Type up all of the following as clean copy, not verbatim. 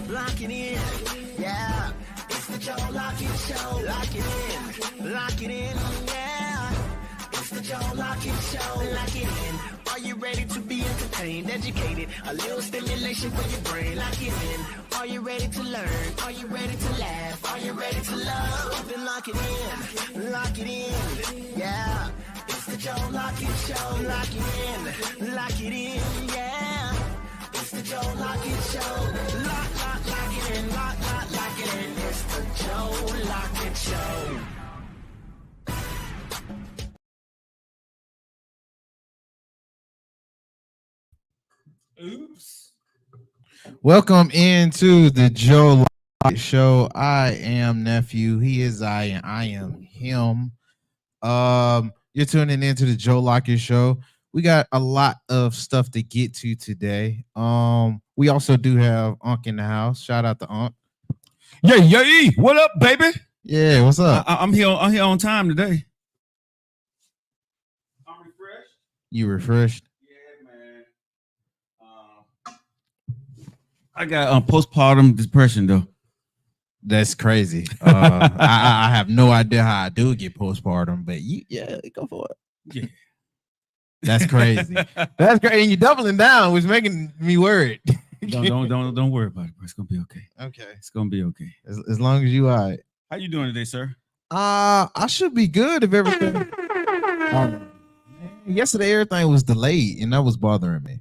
lock it in. Yeah, it's the Joe Lockett Show. Lock it in, yeah. It's the Joe Lockett Show. Lock it in. Are you ready to be entertained, educated? A little stimulation for your brain. Lock it in. Are you ready to learn? Are you ready to laugh? Are you ready to love? Then lock it in. Lock it in. Yeah. It's the Joe Lockett Show. Lock it in. Yeah. It's the Joe Lockett Show. Lock it in. Lock it in. It's the Joe Lockett Show. Oops. Welcome into the Joe Lockett Show. I am nephew. He is I, and I am him. You're tuning into the Joe Lockett Show. We got a lot of stuff to get to today. We also do have Unc in the house. Shout out to Unc. Yeah. What up, baby? Yeah, what's up? I'm here on time today. I'm refreshed. You refreshed? Yeah, man. I got postpartum depression though. That's crazy. I have no idea how I do get postpartum, but go for it. Yeah. That's crazy. That's crazy. And you're doubling down, which is making me worried. Don't worry about it, bro. It's gonna be okay. Okay. It's gonna be okay. As long as you all right. How you doing today, sir? I should be good if everything. Yesterday everything was delayed, and that was bothering me.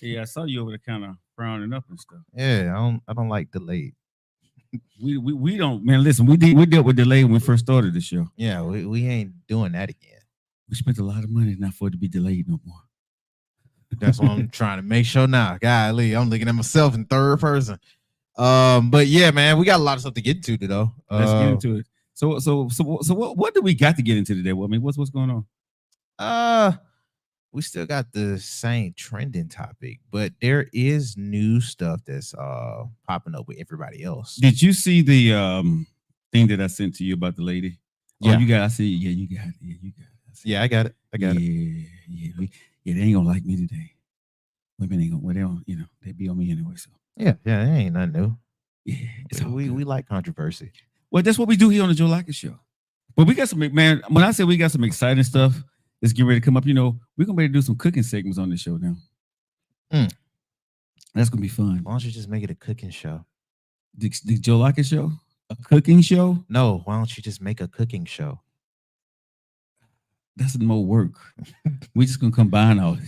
Yeah, I saw you over there kind of frowning up and stuff. Yeah, I don't like delayed. We don't, man. Listen, we dealt with delay when we first started the show. Yeah, we ain't doing that again. We spent a lot of money not for it to be delayed no more. That's what I'm trying to make sure now. Golly, I'm looking at myself in third person. But yeah, man, we got a lot of stuff to get into though. Let's get into it. So what do we got to get into today? Well, I mean, what's going on? We still got the same trending topic, but there is new stuff that's popping up with everybody else. Did you see the thing that I sent to you about the lady? Yeah, oh, you got. I see. Yeah, you got it. Yeah, you got it. Yeah, I got it. Yeah. They ain't gonna like me today. Women ain't gonna. Well, they don't. You know, they be on me anyway. So yeah, it ain't nothing new. Yeah, we like controversy. Well, that's what we do here on the Joe Lockett Show. But we got some, man. When I say we got some exciting stuff that's getting ready to come up, you know, we're gonna be able to do some cooking segments on this show now. That's gonna be fun. Why don't you just make it a cooking show? The Joe Lockett Show, a cooking show? No, why don't you just make a cooking show? That's more work. We just gonna combine all.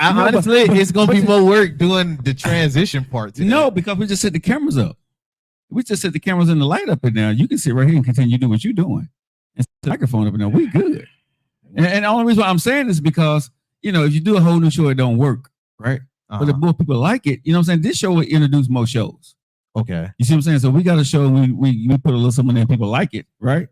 Honestly, it's gonna be more work doing the transition part today. No, because we just set the cameras up. We just set the cameras and the light up and now. You can sit right here and continue to do what you're doing. And set the microphone up and now. We good. And the only reason why I'm saying this is because, you know, if you do a whole new show, it don't work, right? But if more people like it, you know what I'm saying? This show will introduce more shows. Okay. You see what I'm saying? So we got a show, we put a little something there, people like it, right?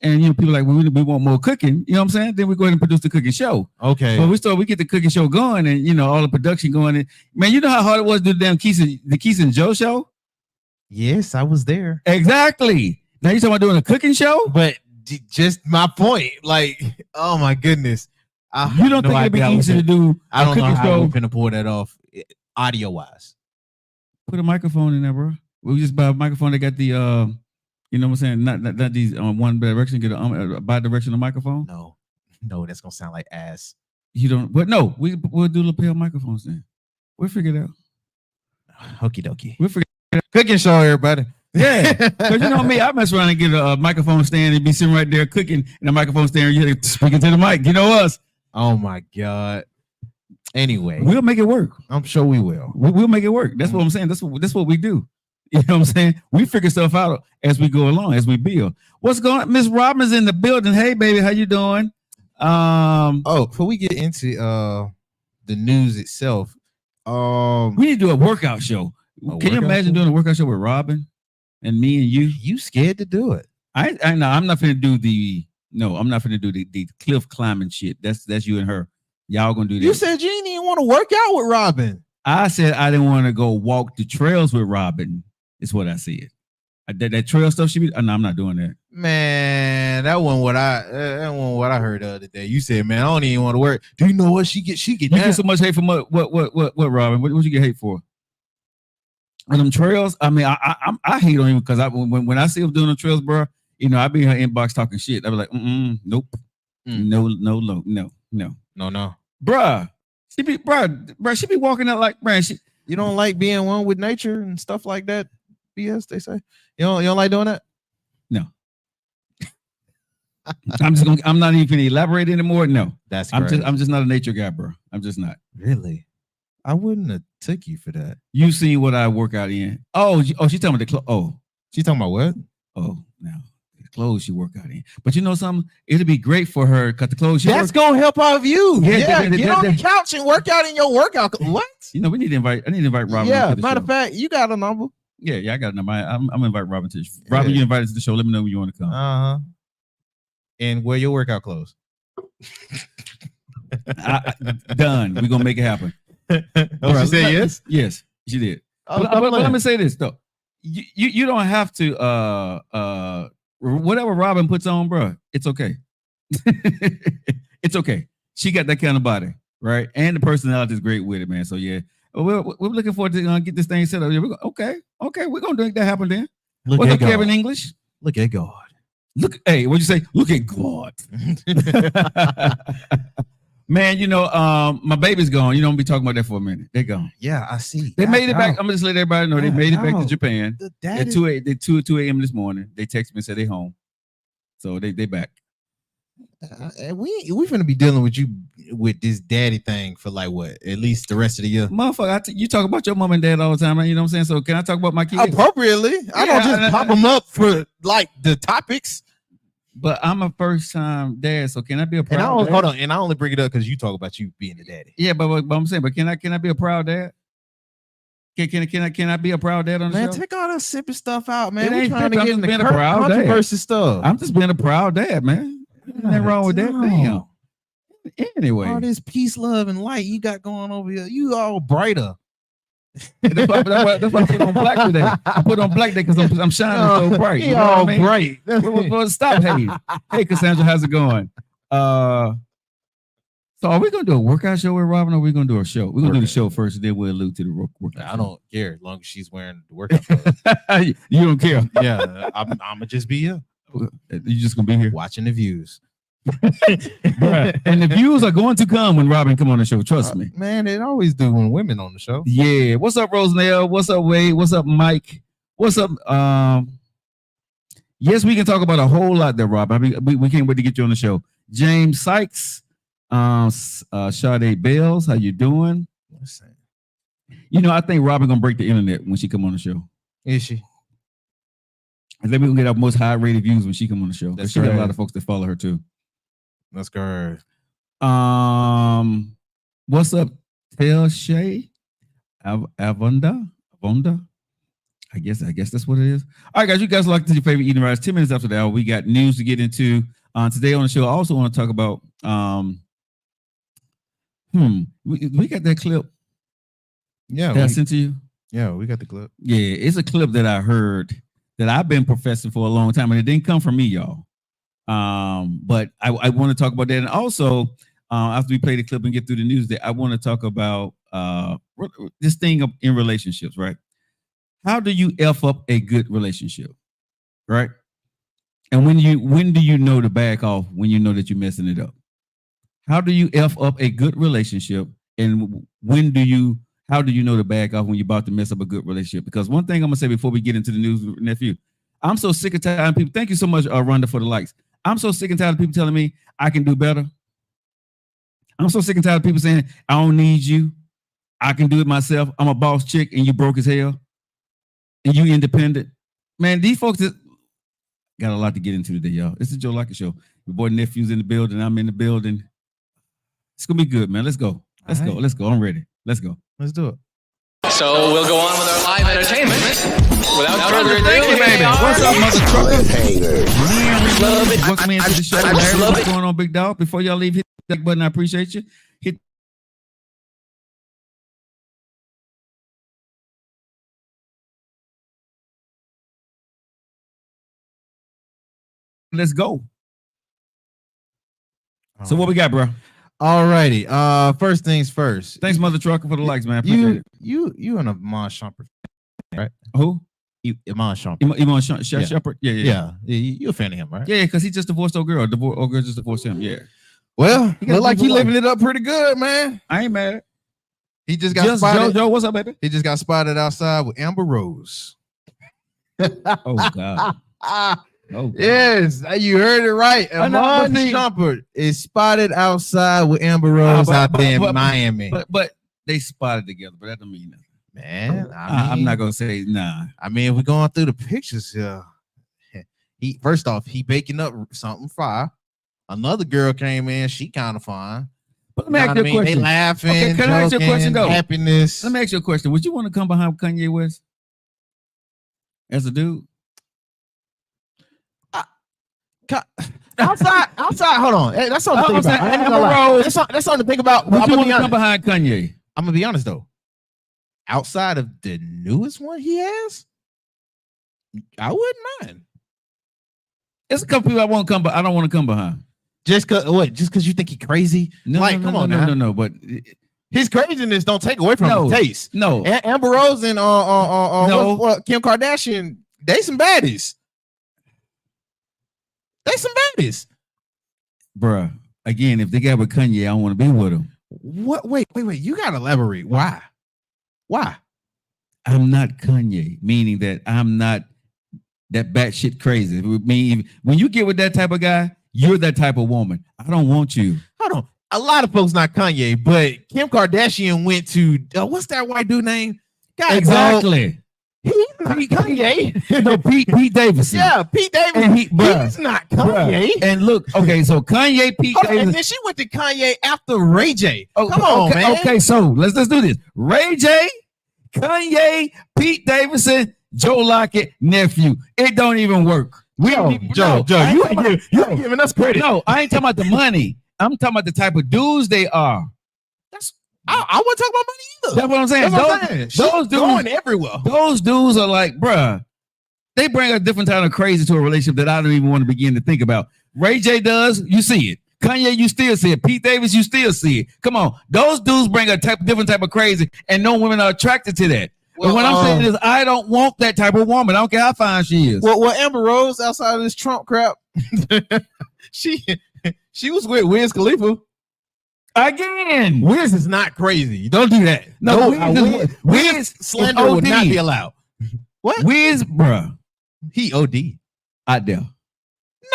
And you know, people like, well, we want more cooking, you know what I'm saying? Then we go ahead and produce the cooking show. Okay. So we get the cooking show going and, you know, all the production going. And man, you know how hard it was to do the damn Keith and Joe show? Yes, I was there. Exactly. Now you're talking about doing a cooking show? But just my point, like, oh my goodness. You don't think it'd be easy to do I don't know how show? we're gonna pull that off audio wise. Put a microphone in there, bro. We just buy a microphone that got the you know what I'm saying? Not these one direction, get a bi-directional microphone. No, that's gonna sound like ass. You don't, but no, we'll do lapel microphones then. We'll figure it out. Okie dokie. We'll figure it out. Cooking show, everybody. Yeah, because you know me, I mess around and get a microphone stand and be sitting right there cooking, and a microphone stand, you're speaking to the mic. You know us. Oh my God. Anyway, we'll make it work. I'm sure we will. We'll make it work. That's what I'm saying. That's what we do. You know what I'm saying? We figure stuff out as we go along, as we build. What's going on? Miss Robin's in the building. Hey, baby, how you doing? Before we get into the news itself, we need to do a workout show. Can you imagine doing a workout show with Robin and me and you? You scared to do it? I know. I'm not going to do the cliff climbing shit. That's you and her. Y'all gonna do that. You said you didn't even want to work out with Robin. I said I didn't want to go walk the trails with Robin. Is what I said. That trail stuff she be. No, I'm not doing that. Man, that wasn't what I heard the other day. You said, man, I don't even want to work. Do you know what she get? She get. You get so much hate from what Robin? What you get hate for? On them trails, I mean, I hate on him because when I see him doing the trails, bro, you know, I be in her inbox talking shit. I be like, nope, no, bruh. She be walking out like, man, you don't like being one with nature and stuff like that. BS, they say. You don't like doing that? No. I'm not even gonna elaborate anymore. No, that's I'm just not a nature guy, bro. I'm just not. Really? I wouldn't have took you for that. You seen what I work out in? She talking about the clothes. Oh, she talking about what? Oh, now the clothes she work out in. But you know something? It'll be great for her because the clothes that's gonna help out of you. Get on the couch and work out in your workout. What? You know, I need to invite Robin. Yeah, matter of fact, you got a number. Yeah, I got a number. I'm gonna invite Robin to the show. Robin, you invited to the show. Let me know when you want to come. And wear your workout clothes. Done. We're gonna make it happen. She said yes? Yes, she did. But let me say this though. You don't have to whatever Robin puts on, bro, it's okay. It's okay. She got that kind of body, right? And the personality is great with it, man. So yeah. We're looking forward to get this thing set up. Okay, we're gonna make that happen then. What's up, Kevin English? Look at God. Hey, what'd you say? Look at God. Man, you know, my baby's gone. You know, I'm be talking about that for a minute. They're gone. Yeah, I see. They made it back. I'm gonna just let everybody know they made it back to Japan at 2 a.m. this morning. They texted me and said they home. So they back. We finna be dealing with you with this daddy thing for like what? At least the rest of the year. Motherfucker, you talk about your mom and dad all the time, man. You know what I'm saying? So can I talk about my kids? Appropriately. I don't just pop them up for like the topics. But I'm a first time dad, so can I be a proud dad? Hold on, and I only bring it up because you talk about you being the daddy. Yeah, but I'm saying, but can I be a proud dad? Can I be a proud dad on the show? Man, take all that sipping stuff out, man. We're trying to get in the controversy stuff. I'm just being a proud dad, man. Nothing wrong with that. Damn. Anyway, all this peace, love, and light you got going over here, you all brighter. That's why I put on black today. I put on black today because I'm shining so bright. You know all bright. Well, stop, hey, Cassandra, how's it going? So are we gonna do a workout show with Robin, or are we gonna do a show? We're gonna do the show first, and then we'll allude to the workout. I don't care as long as she's wearing the workout clothes. You don't care? Yeah, I'm gonna just be here. You just gonna be here watching the views. And the views are going to come when Robin come on the show. Trust me, man. It always do when women on the show. Yeah. What's up, Rosenell? What's up, Wade? What's up, Mike? What's up? Yes, we can talk about a whole lot there, Rob. I mean, we can't wait to get you on the show. James Sykes, Sade Bells, how you doing? You know, I think Robin gonna break the internet when she come on the show. Is she? And then we gonna get our most high rated views when she come on the show. She got a lot of folks that follow her too. That's good. What's up, Tel Shay? Avonda? I guess that's what it is. All right, guys, you guys like to your favorite eating rides. 10 minutes after the hour, we got news to get into. Today on the show, I also want to talk about we got that clip. Yeah, that I sent to you. Yeah, we got the clip. Yeah, it's a clip that I heard that I've been professing for a long time, and it didn't come from me, y'all. But I want to talk about that, and also after we play the clip and get through the news, that I want to talk about this thing in relationships, right? How do you F up a good relationship, right? And when do you know to back off when you know that you're messing it up? How do you F up a good relationship, and how do you know to back off when you're about to mess up a good relationship? Because one thing I'm gonna say before we get into the news, nephew, I'm so sick and tired of people. Thank you so much, Rhonda, for the likes. I'm so sick and tired of people telling me I can do better. I'm so sick and tired of people saying I don't need you. I can do it myself. I'm a boss chick and you broke as hell. And you independent. Man, these folks got a lot to get into today, y'all. It's the Joe Lockett Show. Your boy Nephew's in the building. I'm in the building. It's gonna be good, man. Let's go. Let's go. I'm ready. Let's go. Let's do it. So we'll go on with our live entertainment. Without further ado, baby. What's up, mother trucker? Love it. Welcome into the show. What's going on, big dog? Before y'all leave, hit the like button. I appreciate you. Let's go. So what we got, bro? All righty. First things first. Thanks, mother trucker, for the likes, man. Appreciate it. You and a Mon Shumpert right? Who? Iman Shumpert. Iman Shumpert. Yeah. You a fan of him, right? Yeah, because he just divorced old girl. Old girl just divorced him. Yeah. Well, He got look like he beautiful living it up pretty good, man. I ain't mad. He just got spotted. Joe, what's up, baby? He just got spotted outside with Amber Rose. Oh God. Oh God. Yes, you heard it right. Iman Shumpert is spotted outside with Amber Rose out there in Miami. But they spotted together, but that don't mean nothing. Man, I'm not gonna say nah. I mean, if we're going through the pictures here, he first off, he baking up something fire. Another girl came in, she kind of fine. But let me ask you a question. They laughing, okay, can I ask you a question though? Happiness. Let me ask you a question. Would you want to come behind Kanye West as a dude? Outside. Hold on. Hey, that's something to think about. That's something to think about. Would you want to come behind Kanye? I'm gonna be honest though. Outside of the newest one he has, I wouldn't mind. There's a couple people I want to come, but I don't want to come behind. Just because you think he's crazy? No, come on, no. But his craziness don't take away from his taste. No, Amber Rose and Kim Kardashian, they some baddies. Bruh. Again, if they got with Kanye, I don't want to be with him. What? Wait. You gotta elaborate. Why? I'm not Kanye, meaning that I'm not that batshit crazy. When you get with that type of guy, you're that type of woman. I don't want you. Hold on. A lot of folks not Kanye, but Kim Kardashian went to what's that white dude name? God, exactly. He's not Kanye. No, Pete Davidson. Yeah, Pete Davidson. He's not Kanye. Bruh. And look, okay, so Kanye, Pete Davidson. And then she went to Kanye after Ray J. Oh, come on, man. Okay, so let's do this. Ray J, Kanye, Pete Davidson, Joe Lockett, nephew. It don't even work. Joe, you ain't giving us credit. No, I ain't talking about the money. I'm talking about the type of dudes they are. I wouldn't talk about money either. That's what I'm saying. Those dudes going everywhere. Those dudes are like, bruh, they bring a different kind of crazy to a relationship that I don't even want to begin to think about. Ray J does, you see it. Kanye, you still see it. Pete Davis, you still see it. Come on. Those dudes bring a different type of crazy, and no women are attracted to that. Well, but what I'm saying is, I don't want that type of woman. I don't care how fine she is. Well, Amber Rose, outside of this Trump crap, she was with Wiz Khalifa. Again, Wiz is not crazy. Don't do that. No, Wiz slander would not be allowed. What? Wiz, bruh. He OD out there.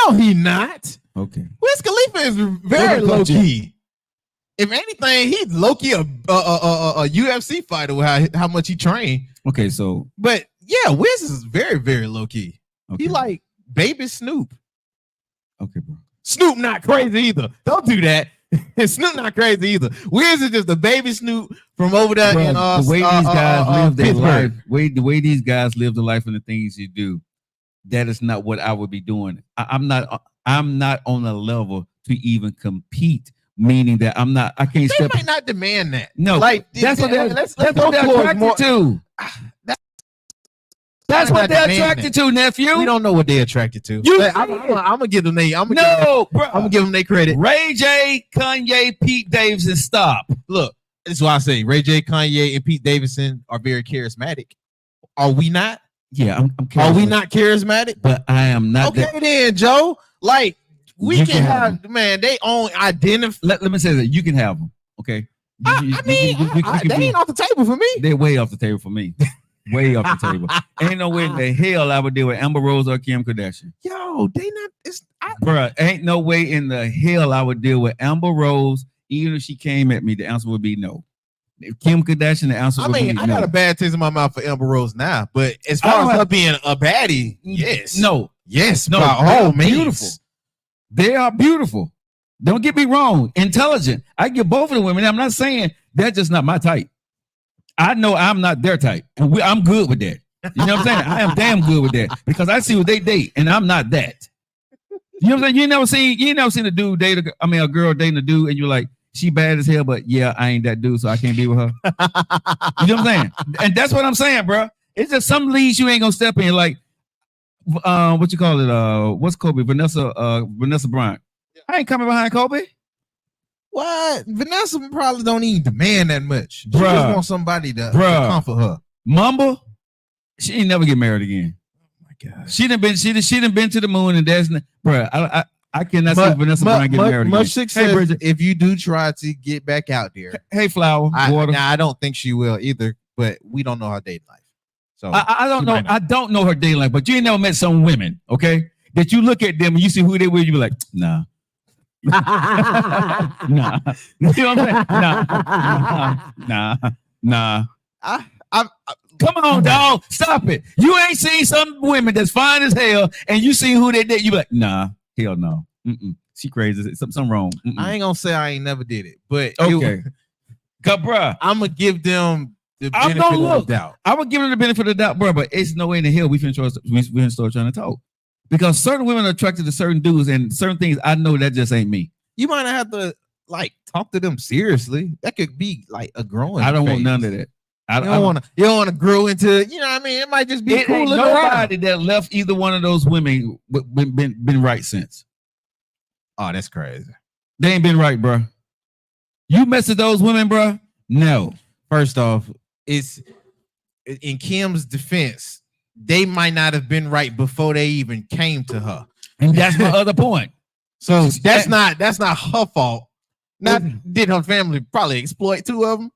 No, he not. Okay. Wiz Khalifa is very low key. If anything, he's low key a UFC fighter with how much he trained. Okay, so but yeah, Wiz is very, very low key. Okay. He like baby Snoop. Okay, bro. Snoop not crazy either. Don't do that. Snoop not crazy either. Wiz is just a baby Snoop from over there in the way these guys live their life, the way these guys live the life and the things you do, that is not what I would be doing. I'm not on a level to even compete. Meaning that I can't they step. They might not demand that. No, like that's what they're attracted to. That's what they're attracted to, nephew. We don't know what they're attracted to. I'm gonna give them I'm gonna give them their credit. Ray J, Kanye, Pete Davidson. Stop. Look, this is why I say Ray J, Kanye, and Pete Davidson are very charismatic. Are we not? Yeah, I'm are we not charismatic? But I am not. Okay, then, Joe. Like we can have man. They own identify. Let me say that you can have them. Okay. They ain't off the table for me. They're way off the table for me. Way off the table. Ain't no way in the hell I would deal with Amber Rose or Kim Kardashian. Yo, they not. Bruh, ain't no way in the hell I would deal with Amber Rose. Even if she came at me, the answer would be no. If Kim Kardashian, the answer would be no. I got a bad taste in my mouth for Amber Rose now, but as far as her being a baddie, yes. No. Yes. No. Oh, beautiful. They are beautiful. Don't get me wrong. Intelligent. I get both of the women. I'm not saying they're just not my type. I know I'm not their type, and I'm good with that. You know what I'm saying? I am damn good with that because I see what they date, and I'm not that. You know what I'm saying? You ain't never seen a dude a girl dating a dude, and you're like, she bad as hell, but yeah, I ain't that dude, so I can't be with her. You know what I'm saying? And that's what I'm saying, bro. It's just some leagues you ain't gonna step in, like what you call it? What's Kobe? Vanessa Bryant. I ain't coming behind Kobe. What? Vanessa probably don't even demand that much. She just want somebody to comfort her. Mamba, She ain't never get married again. Oh my God. She done been to the moon, and there's bro. I cannot see Vanessa Bryant get married again. Much success. Hey, Bridget. If you do try to get back out there. Hey, Flower. Water. Now I don't think she will either, but we don't know her dating life. So I don't know. I don't know her dating life, but you ain't never met some women, okay? That you look at them and you see who they with, you be like, nah. Nah. You know what I'm saying? Nah. Come on, dog. Stop it. You ain't seen some women that's fine as hell, and you see who they did. You be like, nah, hell no. She crazy. Something wrong. I ain't gonna say I ain't never did it, but okay. Cause, bruh, I'm gonna give them the benefit of the doubt. I would give them the benefit of the doubt, bro. But it's no way in the hell we finna start trying to talk, because certain women are attracted to certain dudes, and certain things I know that just ain't me. You might not have to like talk to them seriously. That could be like a growing. I don't want none of that. You don't want to grow into, you know what I mean? It might just be cool. Nobody that left either one of those women been right since. Oh, that's crazy. They ain't been right, bro. You mess with those women, bro? No. First off, it's in Kim's defense, they might not have been right before they even came to her. And that's my other point. So that's not her fault. Did her family probably exploit two of them?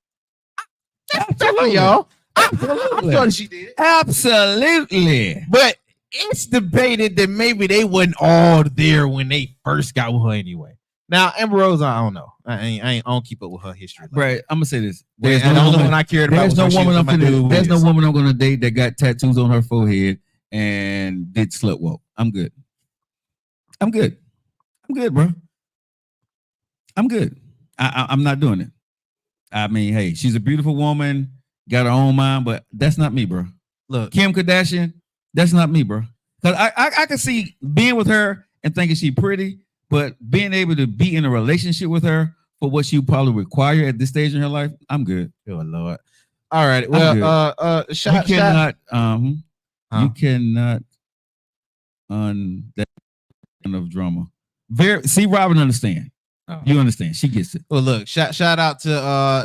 Absolutely, y'all. Absolutely. I'm sure she did. Absolutely. But it's debated that maybe they wasn't all there when they first got with her anyway. Now, Amber Rose, I don't know. I don't keep up with her history. Right. I'm gonna say this. There's no woman I cared about. There's no woman I'm gonna date that got tattoos on her forehead and did slut walk. I'm good. I'm good, bro. I'm good. I'm not doing it. I mean, hey, she's a beautiful woman, got her own mind, but that's not me, bro. Look, Kim Kardashian, that's not me, bro. Because I can see being with her and thinking she's pretty, but being able to be in a relationship with her for what she probably require at this stage in her life, I'm good. Oh Lord. All right. Well, you cannot on that kind of drama. See, Robin understand. Oh. You understand? She gets it. Well, look, shout out to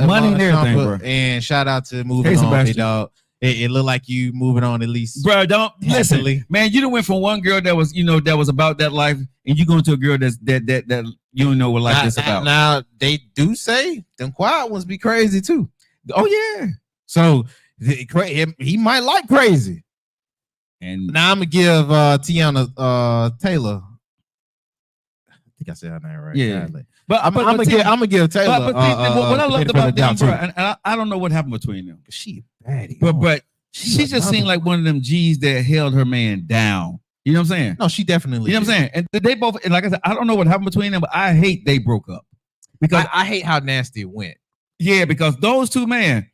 money and everything, bro. And shout out to moving on, hey, dog. It looked like you moving on at least, bro. Don't listen, man. You done went from one girl that was about that life, and you going to a girl that you don't know what life is about. Now they do say them quiet ones be crazy too. Oh yeah. So he might like crazy. And now I'm gonna give Tiana Taylor. I think I said her name right. Yeah, sadly. But I'm gonna give Taylor. What I loved about them, bro, and I don't know what happened between them. She baddie, but she just seemed like one of them G's that held her man down. You know what I'm saying? No, she definitely. You know what I'm saying? And they both, and like I said, I don't know what happened between them, but I hate they broke up because I hate how nasty it went. Yeah, because those two, man,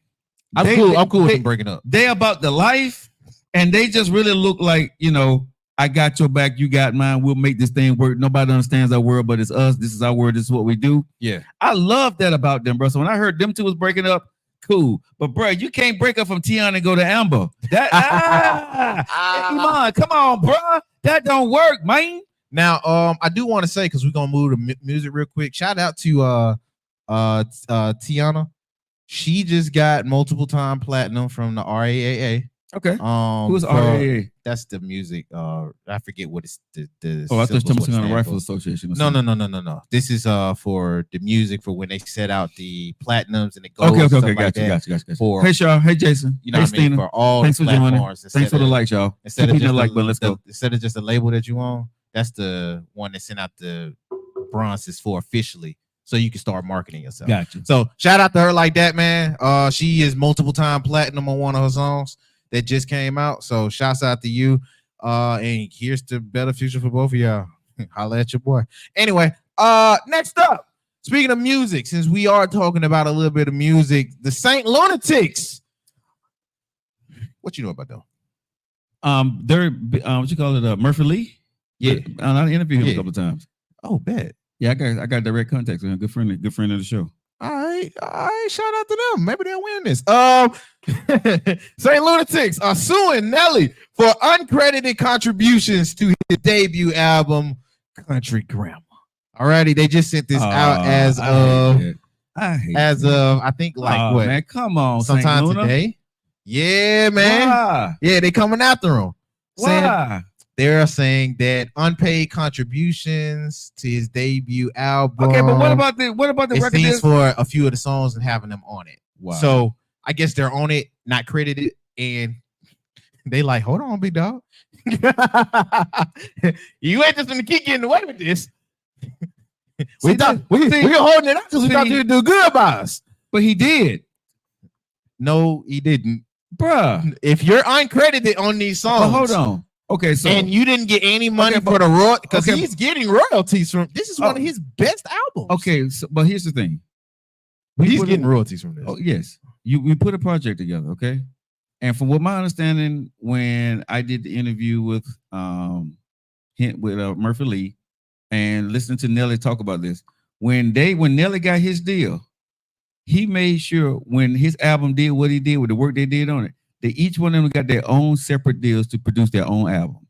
I'm cool with them breaking up. They about the life, and they just really look like, you know, I got your back, you got mine. We'll make this thing work. Nobody understands our world, but it's us. This is our world. This is what we do. Yeah. I love that about them, bro. So when I heard them two was breaking up, cool. But bro, you can't break up from Tiana and go to Amber. That come on, bro. That don't work, man. Now, I do want to say, because we're gonna move to music real quick. Shout out to Tiana. She just got multiple time platinum from the RAAA. Okay. Who's RAAA? That's the music. I forget what it's the I thought you were talking about the Rifle Association. No. This is for the music for when they set out the platinums and it goes. Okay. Gotcha. For, hey, Shaw. Hey, Jason. You know hey, what I mean? For all thanks for joining. Thanks for the like, y'all. Instead of just a label that you own, that's the one that sent out the bronzes for officially, so you can start marketing yourself. Gotcha. So shout out to her like that, man. She is multiple time platinum on one of her songs that just came out. So shouts out to you. And here's the better future for both of y'all. Holla at your boy. Anyway, next up, speaking of music, since we are talking about a little bit of music, the Saint Lunatics. What you know about them? They're what you call it? Murphy Lee. Yeah, I interviewed him a couple of times. Oh, bad. Yeah, I got direct contact with him. Good friend of the show. All right. Shout out to them. Maybe they'll win this. Saint Lunatics are suing Nelly for uncredited contributions to his debut album, Country Grammar. Alrighty, they just sent this out as of I think like what? Man, come on, sometime today. Yeah, man. Why? Yeah, they coming after him. Why? They're saying that unpaid contributions to his debut album. Okay, but what about the it record? stands for a few of the songs and having them on it. Wow. So I guess they're on it, not credited, and they like, hold on, big dog. You ain't just gonna keep getting away with this. We're holding it up because we thought you'd do good by us. But he did. No, he didn't. Bruh. If you're uncredited on these songs, But hold on. Okay, so and you didn't get any money for the royalty because he's getting royalties from this is one of his best albums. Okay, so, but here's the thing. He's getting royalties from this. Oh, yes. We put a project together, okay? And from what my understanding, when I did the interview with Murphy Lee and listening to Nelly talk about this, when Nelly got his deal, he made sure when his album did what he did with the work they did on it, that each one of them got their own separate deals to produce their own albums.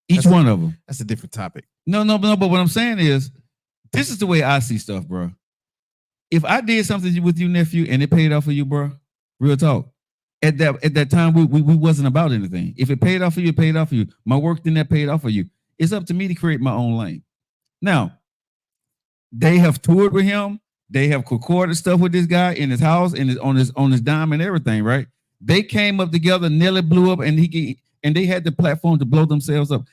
Each one of them. That's a different topic. No. But what I'm saying is, this is the way I see stuff, bro. If I did something with you, nephew, and it paid off for you, bro, real talk. At that time, we wasn't about anything. If it paid off for you, it paid off for you. My work then that paid off for you. It's up to me to create my own lane. Now, they have toured with him. They have recorded stuff with this guy in his house and on his dime and everything, right? They came up together. Nelly blew up, and they had the platform to blow themselves up.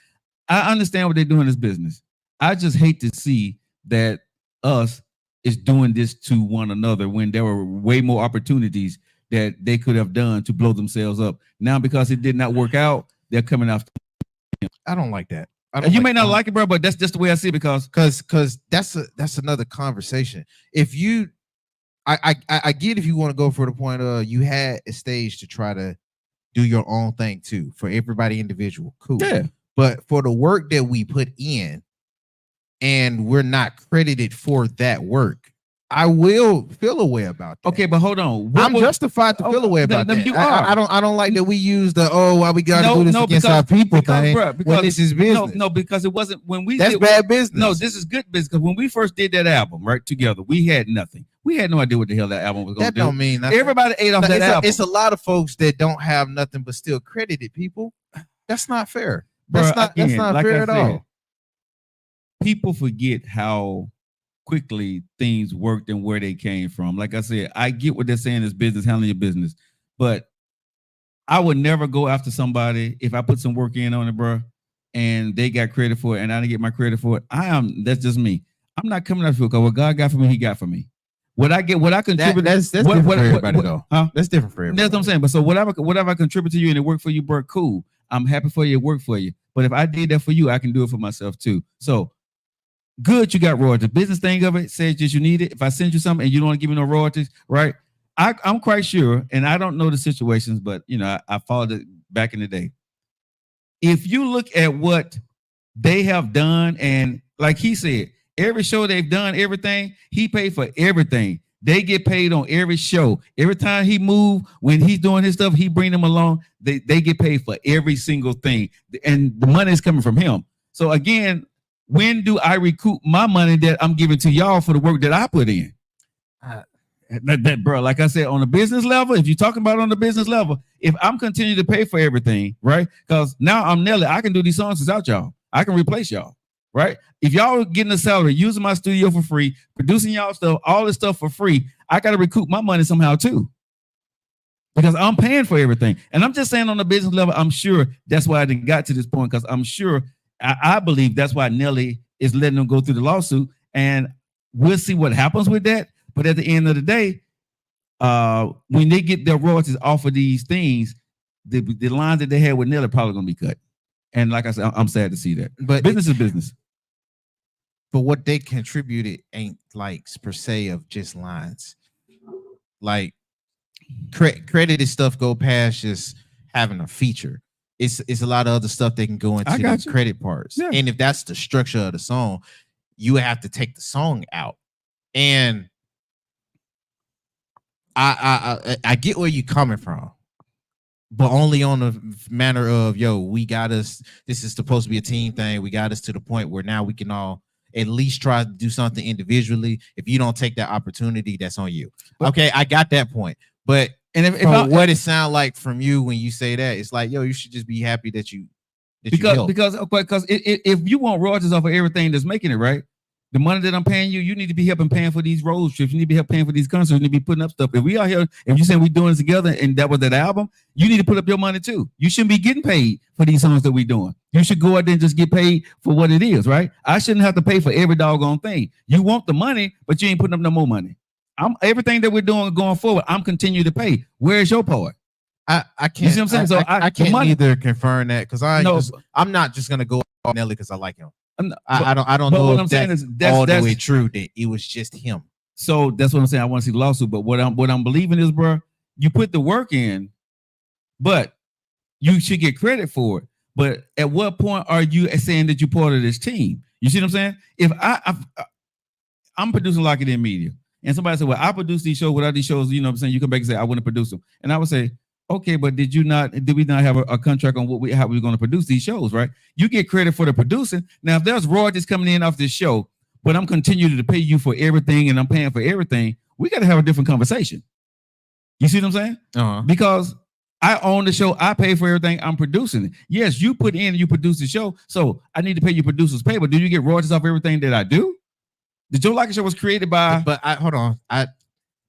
I understand what they're doing in this business. I just hate to see that us is doing this to one another when there were way more opportunities that they could have done to blow themselves up. Now, because it did not work out, they're coming after him. I don't like that. You may not like it, bro, but that's just the way I see it because that's another conversation. If you, I get if you want to go for the point of you had a stage to try to do your own thing too for everybody individual, cool. Yeah. But for the work that we put in, and we're not credited for that work, I will feel a way about that. Okay, but hold on. I'm justified to feel a way about that. You are. I don't like that we use the why we gotta do this against our people thing. When this is business. No, because it wasn't when we that's bad business. No, this is good business. Because when we first did that album, right, together, we had nothing. We had no idea what the hell that album was going to do. That don't mean nothing. Everybody ate off that album. It's a lot of folks that don't have nothing but still credited people. That's not fair. That's not fair at all. People forget how quickly things worked and where they came from. Like I said, I get what they're saying is business, handling your business, but I would never go after somebody if I put some work in on it, bro, and they got credit for it and I didn't get my credit for it. That's just me. I'm not coming after you because what God got for me, he got for me. What I contribute, that's different for everybody though. Huh? That's different for everybody. That's what I'm saying. But so whatever I contribute to you and it worked for you, bro, cool. I'm happy for you, it worked for you. But if I did that for you, I can do it for myself too. So good, you got royalties. The business thing of it says just you need it. If I send you something and you don't want to give me no royalties, right? I'm quite sure, and I don't know the situations, but you know, I followed it back in the day. If you look at what they have done, and like he said, every show they've done, everything, he paid for everything. They get paid on every show. Every time he move, when he's doing his stuff, he bring them along. They get paid for every single thing, and the money is coming from him. So again, when do I recoup my money that I'm giving to y'all for the work that I put in? Bro, like I said, on the business level, if you're talking about on the business level, if I'm continuing to pay for everything, right? Because now I'm Nelly, I can do these songs without y'all. I can replace y'all, right? If y'all are getting a salary, using my studio for free, producing y'all stuff, all this stuff for free, I got to recoup my money somehow too. Because I'm paying for everything. And I'm just saying on the business level, I'm sure that's why I didn't got to this point, because I'm sure I believe that's why Nelly is letting them go through the lawsuit, and we'll see what happens with that. But at the end of the day, when they get their royalties off of these things, the lines that they had with Nelly are probably going to be cut. And like I said, I'm sad to see that. But business is business. But what they contributed ain't like per se of just lines. Like credited stuff go past just having a feature. It's a lot of other stuff they can go into the credit parts. Yeah. And if that's the structure of the song, you have to take the song out. And I get where you're coming from, but only on the manner of, we got us. This is supposed to be a team thing. We got us to the point where now we can all at least try to do something individually. If you don't take that opportunity, that's on you. Okay, I got that point. But And if what it sound like from you when you say that, it's like, yo, you should just be happy that you because if you want royalties off of everything that's making it, right, the money that I'm paying you, you need to be helping paying for these road trips. You need to be helping paying for these concerts. You need to be putting up stuff. If we are here, if you're saying we're doing this together and that was that album, you need to put up your money too. You shouldn't be getting paid for these songs that we're doing. You should go out there and just get paid for what it is, right? I shouldn't have to pay for every doggone thing. You want the money, but you ain't putting up no more money. Everything that we're doing going forward, I'm continuing to pay. Where's your part? I can't. You see what I'm saying? So I can't either confirm that because I'm not just gonna go on Nelly because I like him. I don't know if that's all the way true that it was just him. So that's what I'm saying. I want to see the lawsuit, but what I'm believing is, bro, you put the work in, but you should get credit for it. But at what point are you saying that you're part of this team? You see what I'm saying? If I'm producing Lockett in Media, and somebody said, well, I produce these shows without these shows, you know what I'm saying? You come back and say, I wouldn't produce them. And I would say, okay, but did we not have a contract on how we're going to produce these shows, right? You get credit for the producing. Now, if there's royalties coming in off this show, but I'm continuing to pay you for everything and I'm paying for everything, we got to have a different conversation. You see what I'm saying? Uh-huh. Because I own the show. I pay for everything. I'm producing it. Yes, you put in and you produce the show. So I need to pay your producers pay, but do you get royalties off everything that I do? The Joe Lockett Show was created by... But hold on.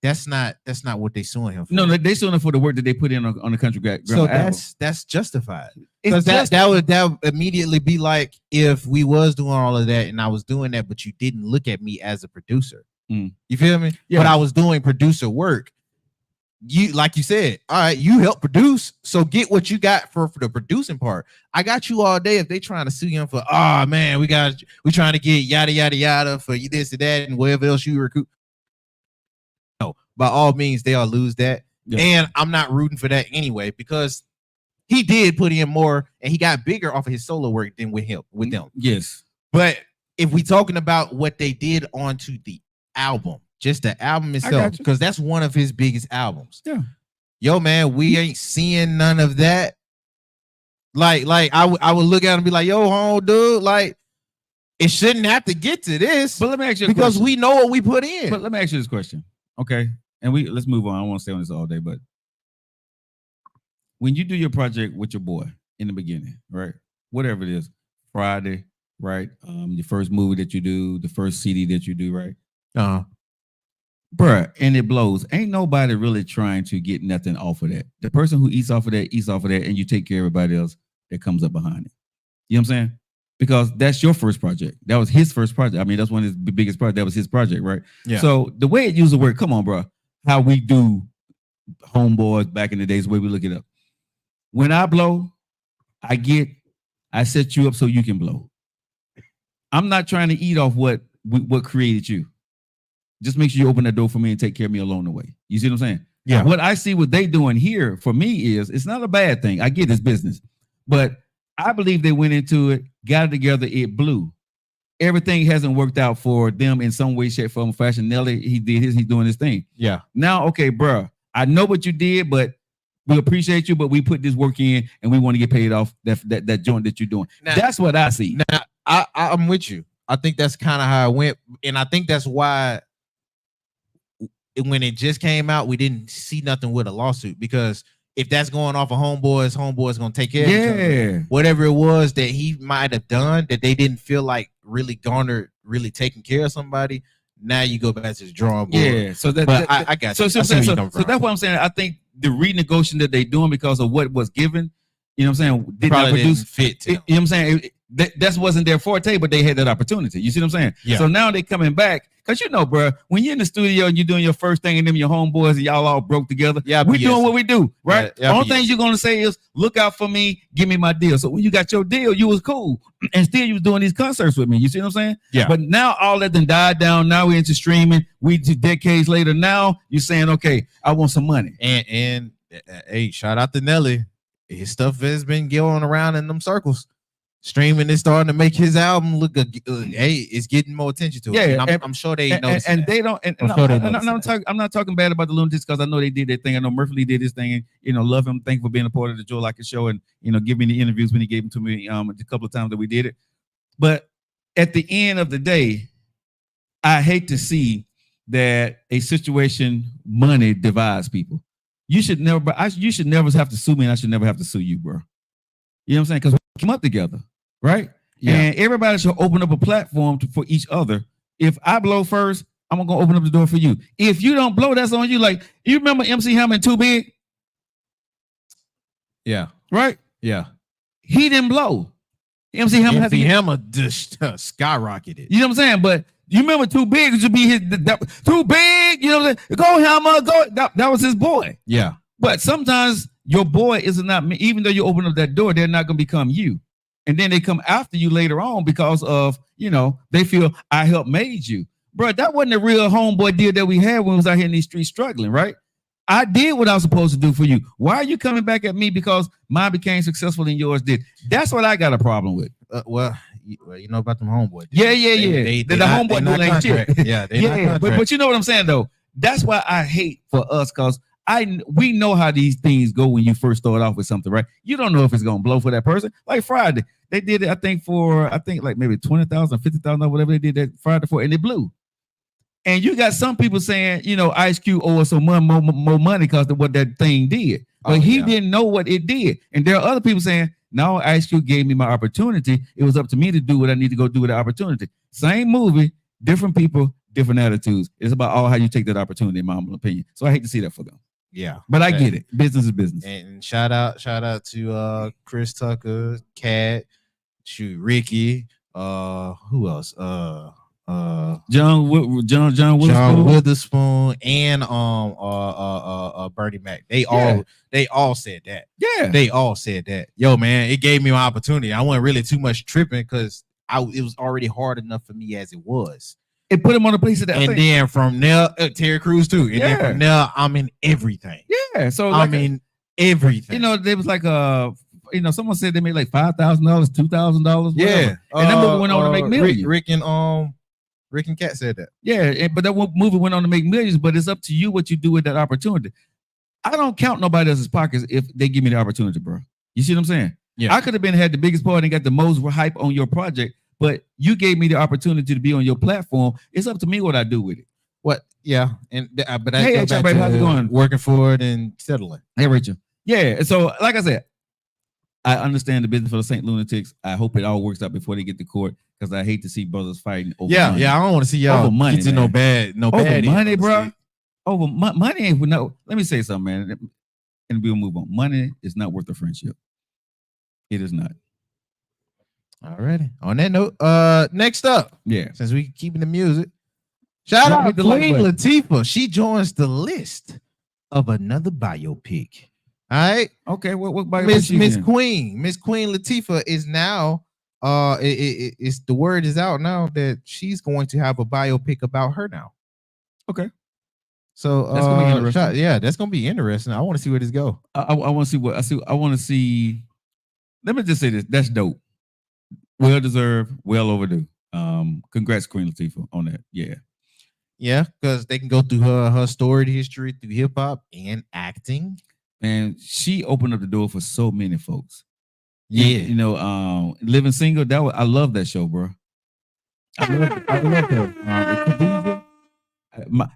That's not what they suing him for. No, they suing him for the work that they put in on the country ground. So that's justified. Because that would immediately be like if we was doing all of that and I was doing that, but you didn't look at me as a producer. Mm. You feel me? Yeah. But I was doing producer work. You, like you said, all right, you help produce, so get what you got for the producing part. I got you all day if they trying to sue him for, oh man, we trying to get yada yada yada for you this and that and whatever else you recruit. No, by all means, they all lose that. Yeah. And I'm not rooting for that anyway, because he did put in more and he got bigger off of his solo work than with them. Yes. But if we talking about what they did onto the album, just the album itself, because that's one of his biggest albums. Yeah. Yo, man, we ain't seeing none of that. Like I would look at him and be like, yo, home dude, like it shouldn't have to get to this. But let me ask you because we know what we put in. But let me ask you this question. Okay. And let's move on. I don't want to stay on this all day, but when you do your project with your boy in the beginning, right? Whatever it is, Friday, right? Your first movie that you do, the first CD that you do, right? Bruh, and it blows. Ain't nobody really trying to get nothing off of that. The person who eats off of that, and you take care of everybody else that comes up behind it. You know what I'm saying? Because that's your first project. That was his first project. I mean, that's one of his biggest projects. That was his project, right? Yeah. So the way it usually works, come on, bro. How we do Homeboys back in the days, the way we look it up. When I blow, I set you up so you can blow. I'm not trying to eat off what created you. Just make sure you open that door for me and take care of me along the way. You see what I'm saying? Yeah. What I see what they doing here for me is it's not a bad thing. I get it's business, but I believe they went into it, got it together, it blew. Everything hasn't worked out for them in some way, shape, form, or fashion. Nelly, he did his, he's doing his thing. Yeah. Now, okay, bro, I know what you did, but we appreciate you, but we put this work in and we want to get paid off that joint that you're doing. Now, that's what I see. Now, I'm with you. I think that's kind of how it went. And I think that's why when it just came out, we didn't see nothing with a lawsuit, because if that's going off of Homeboys gonna take care of each other. Whatever it was that he might have done that they didn't feel like really garnered, really taking care of somebody. Now you go back to the drawing board. Yeah, so I got you. So that's what I'm saying. I think the renegotiation that they're doing because of what was given, you know what I'm saying, did not produce fit. You know what I'm saying? That wasn't their forte, but they had that opportunity. You see what I'm saying? Yeah. So now they coming back. Because you know, bro, when you're in the studio and you're doing your first thing and them your homeboys and y'all all broke together, we doing what we do, right? The only thing you're going to say is, look out for me, give me my deal. So when you got your deal, you was cool. And still you was doing these concerts with me. You see what I'm saying? Yeah. But now all that done died down. Now we're into streaming. We decades later. Now you're saying, okay, I want some money. And hey, shout out to Nelly. His stuff has been going around in them circles. Streaming is starting to make his album look hey, it's getting more attention to it. Yeah, I'm sure they know. And they don't. And I'm not talking bad about the Lunatics, because I know they did their thing. I know Murphy did his thing, and love him. Thank you for being a part of the Joe Lockett Show, and give me the interviews when he gave them to me a couple of times that we did it. But at the end of the day, I hate to see that a situation, money divides people. You should never, you should never have to sue me, and I should never have to sue you, bro. You know what I'm saying? Because we came up together, right? Yeah. And everybody should open up a platform for each other. If I blow first, I'm gonna open up the door for you. If you don't blow, that's on you. Like, you remember MC Hammer Too Big? Yeah. Right? Yeah. He didn't blow. MC Hammer just skyrocketed. You know what I'm saying? But you remember Too Big used to be his Too Big, you know what I'm saying? Go Hammer, go. That was his boy. Yeah. But sometimes your boy is not, even though you open up that door, they're not gonna become you. And then they come after you later on because of, you know, they feel I helped made you. Bro, that wasn't a real homeboy deal that we had when we was out here in these streets struggling, right? I did what I was supposed to do for you. Why are you coming back at me because mine became successful and yours did? That's what I got a problem with. Well, you know about them homeboys. Yeah. The homeboy deal ain't shit. Yeah, but you know what I'm saying though. That's why I hate for us, because we know how these things go when you first start off with something, right? You don't know if it's gonna blow for that person. Like Friday, they did it. I think like maybe 20,000, 50,000 or whatever they did that Friday for, and it blew. And you got some people saying, you know, Ice Cube owes us some more money because of what that thing did. But he didn't know what it did. And there are other people saying, no, Ice Cube gave me my opportunity. It was up to me to do what I need to go do with the opportunity. Same movie, different people, different attitudes. It's about all how you take that opportunity, in my humble opinion. So I hate to see that for them. Yeah. But I get it. Business is business. And shout out to Chris Tucker, Cat, Ricky, who else? John Witherspoon and Bernie Mac. They all said that. Yeah. They all said that. Yo, man, it gave me my opportunity. I wasn't really too much tripping because it was already hard enough for me as it was. It put him on the place of that. And then from there, Terry Crews too. And then from there, I'm in everything. Yeah. So I'm in everything. You know, there was like you know, someone said they made like $5,000, $2,000. Yeah. And that movie went on to make millions. Rick and Kat said that. Yeah, but that movie went on to make millions, but it's up to you what you do with that opportunity. I don't count nobody else's pockets if they give me the opportunity, bro. You see what I'm saying? Yeah. I could have had the biggest part and got the most hype on your project, but you gave me the opportunity to be on your platform. It's up to me what I do with it. What? Yeah. And but I hey, go back baby, how's it going? Working for it and settling. Hey, Rachel. Yeah. So, like I said, I understand the business for the St. Lunatics. I hope it all works out before they get to court, because I hate to see brothers fighting over money. Yeah. I don't want to see y'all over money, get to no bad money, bro. Over money ain't no. Let me say something, man, and we'll move on. Money is not worth a friendship. It is not. Alrighty. On that note, next up, since we keeping the music, shout out to Queen Latifah. She joins the list of another biopic. All right. Okay. What Miss Queen Latifah is now. It's the word is out now that she's going to have a biopic about her now. Okay. So that's gonna be interesting. That's gonna be interesting. I want to see where this go. I want to see what I see. I want to see. Let me just say this. That's dope. Well deserved. Well overdue. Congrats, Queen Latifah, on that. Yeah. Yeah, because they can go through her storied history through hip hop and acting. And she opened up the door for so many folks. Yeah, you know, Living Single. I love that show, bro. I love her. My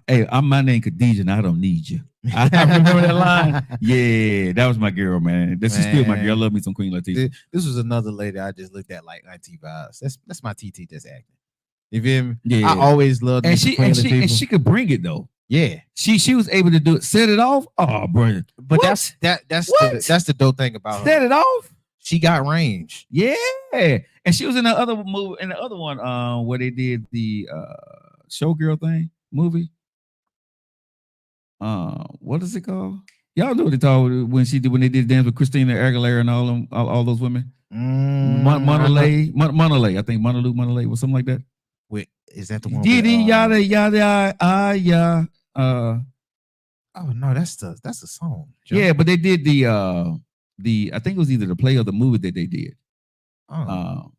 name Khadijah, and I don't need you. I remember that line. Yeah, that was my girl, man. She's still my girl. I love me some Queen Latifah. This was another lady I just looked at like auntie vibes. That's my TT just acting. You feel me? Yeah. I always loved and she could bring it though. Yeah, she was able to do it. Set it off. Oh, bro. But that's the dope thing about her. Set it off. She got range. Yeah, and she was in the other movie, in the other one, where they did the showgirl thing movie. What is it called? Y'all know what they talk when they did dance with Christina Aguilera and all those women. Monolay, I think Monolay or something like that. Wait, is that the one? Yada yada yeah. Oh no, that's the song. Joe. Yeah, but they did the I think it was either the play or the movie that they did.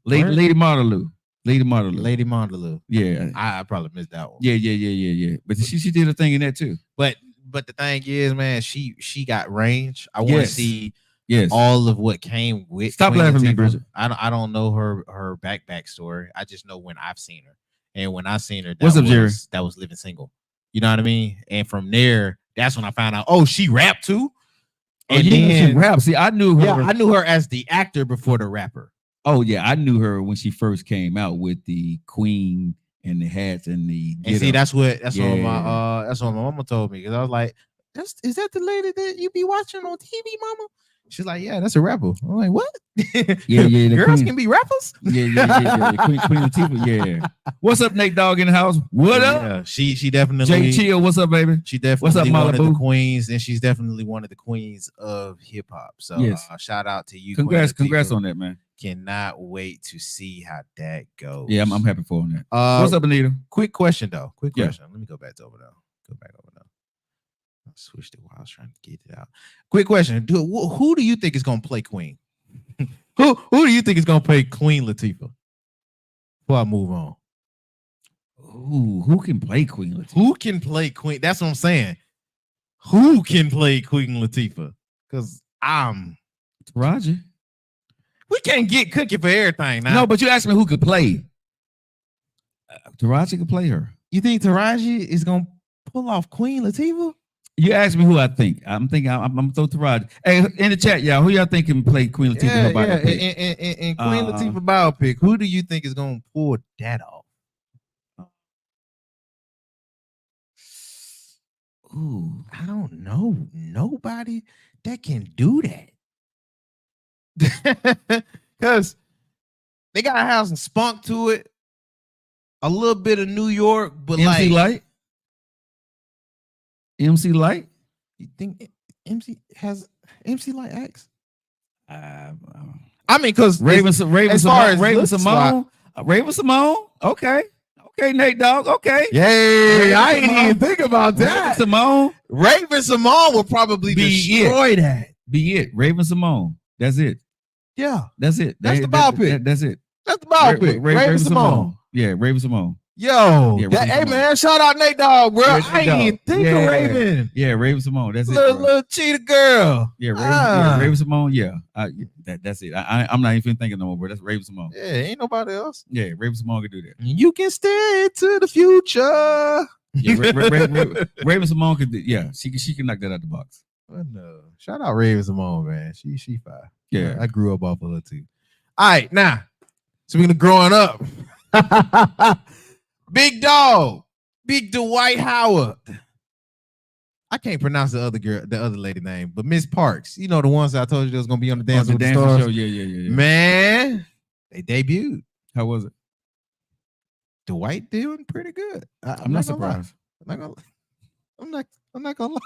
Lady Martaloo. Yeah, I probably missed that one. Yeah. But she did a thing in that too. But the thing is, man, she got range. I want to see Yes. All of what came with. Stop Queen laughing at me, Latifah. Bridget. I don't know her backstory. I just know when I've seen her. And when I seen her, What's up, Jerry? That was Living Single. You know what I mean? And from there, That's when I found out. Oh, she rapped too. And then she rap. See, I knew her. Yeah, I knew her as the actor before the rapper. Oh yeah, I knew her when she first came out with the Queen and the hats and the. And see, that's what my mama told me, because I was like, is that the lady that you be watching on TV, mama? She's like, yeah, that's a rapper. I'm like, what? Yeah. Girls can be rappers. Yeah. Queen Latifah. Yeah. What's up, Nate Dogg in the house? What up? Yeah, she definitely. Jay Chill. What's up, baby? She definitely. What's up, one of the Malibu? queens, and she's definitely one of the queens of hip hop. So yes. Shout out to you. Congrats on that, man. Cannot wait to see how that goes. Yeah, I'm happy for that. What's up, Anita? Quick question though. Yeah. Let me go back over there. I switched it while I was trying to get it out. Quick question. Who do you think is going to play Queen? Who do you think is going to play Queen Latifah? Before I move on. Ooh, who can play Queen Latifah? Who can play Queen? That's what I'm saying. Who can play Queen Latifah? Because Roger. We can't get Cookie for everything now. No, but you asked me who could play. Taraji could play her. You think Taraji is going to pull off Queen Latifah? You asked me who I think. I'm thinking I'm gonna throw Taraji. Hey, in the chat, y'all, who y'all think can play Queen Latifah? And Queen Latifah biopic. Who do you think is gonna pull that off? Ooh, I don't know. Nobody that can do that. Because they gotta have some spunk to it, a little bit of New York, but MC Light. MC Light? You think MC Light acts? I mean, because Raven Simone. Okay, Nate Dogg. Okay, yay! I ain't even think about that. Raven Simone will probably destroy that. Be it. Raven Simone. That's it. Yeah, that's it. That's the biopic. That's it. That's the biopic. Raven Simone. Yeah, Raven Simone. Yo, hey man, shout out Nate Dogg, bro. I ain't even think of Raven. Yeah, Raven Simone. That's it. Little cheetah girl. Yeah, Raven Simone. Yeah, that's it. I'm not even thinking no more, bro. That's Raven Simone. Yeah, ain't nobody else. Yeah, Raven Simone can do that. You can stay to the future. Yeah, Raven Simone could. Yeah, she can knock that out the box. No, shout out Raven Simone, man. She fine. Yeah, I grew up off of her too. All right, now speaking of growing up. Big Dog, Big Dwight Howard. I can't pronounce the other lady name, but Miss Parks. You know the ones that I told you that was gonna be on the Dance with the Stars show. Yeah. Man, they debuted. How was it? Dwight doing pretty good. I'm not surprised. I'm not gonna lie.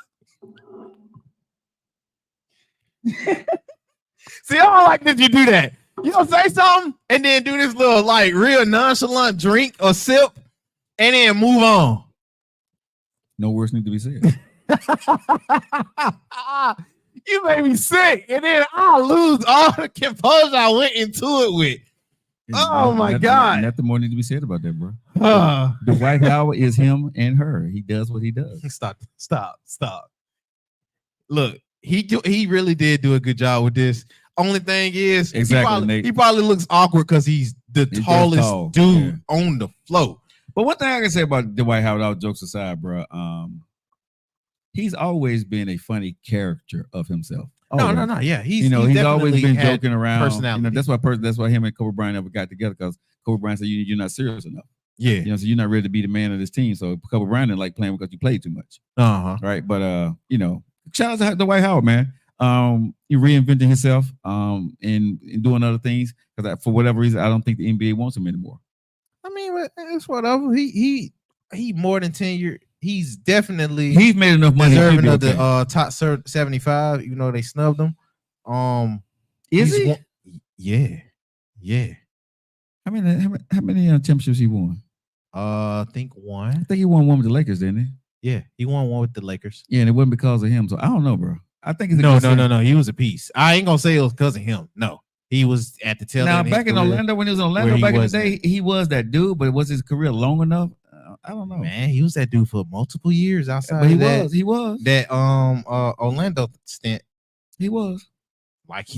See, I don't like that you do that. You don't say something and then do this little like real nonchalant drink or sip and then move on. No words need to be said. You made me sick, and then I'll lose all the composure I went into it with. Oh my God. Nothing more needs to be said about that, bro. Dwight Howard is him and her. He does what he does. Stop. Look, he really did do a good job with this. Only thing is, he probably looks awkward because he's the tallest dude on the floor. But one thing I can say about Dwight Howard, all jokes aside, bro, he's always been a funny character of himself. No. Yeah, he's always been joking around. Personality. That's why him and Kobe Bryant never got together, because Kobe Bryant said you're not serious enough. Yeah, so you're not ready to be the man of this team. So Kobe Bryant didn't like playing because you played too much. Right, but shout out to Dwight Howard, man. He reinventing himself and doing other things, because for whatever reason I don't think the NBA wants him anymore. I mean, it's whatever. He more than 10 years. He's made enough money deserving of the top 75, even though they snubbed him. Is he? Yeah. How many championships he won? I think one. I think he won one with the Lakers, didn't he? Yeah, he won one with the Lakers. Yeah, and it wasn't because of him. So I don't know, bro. I think it's no. He was a piece. I ain't gonna say it was because of him. No, he was at the tail end. Now back in Orlando, when he was in Orlando back in the day, he was that dude. But was his career long enough? I don't know. Man, he was that dude for multiple years outside. But he was that Orlando stint. He was like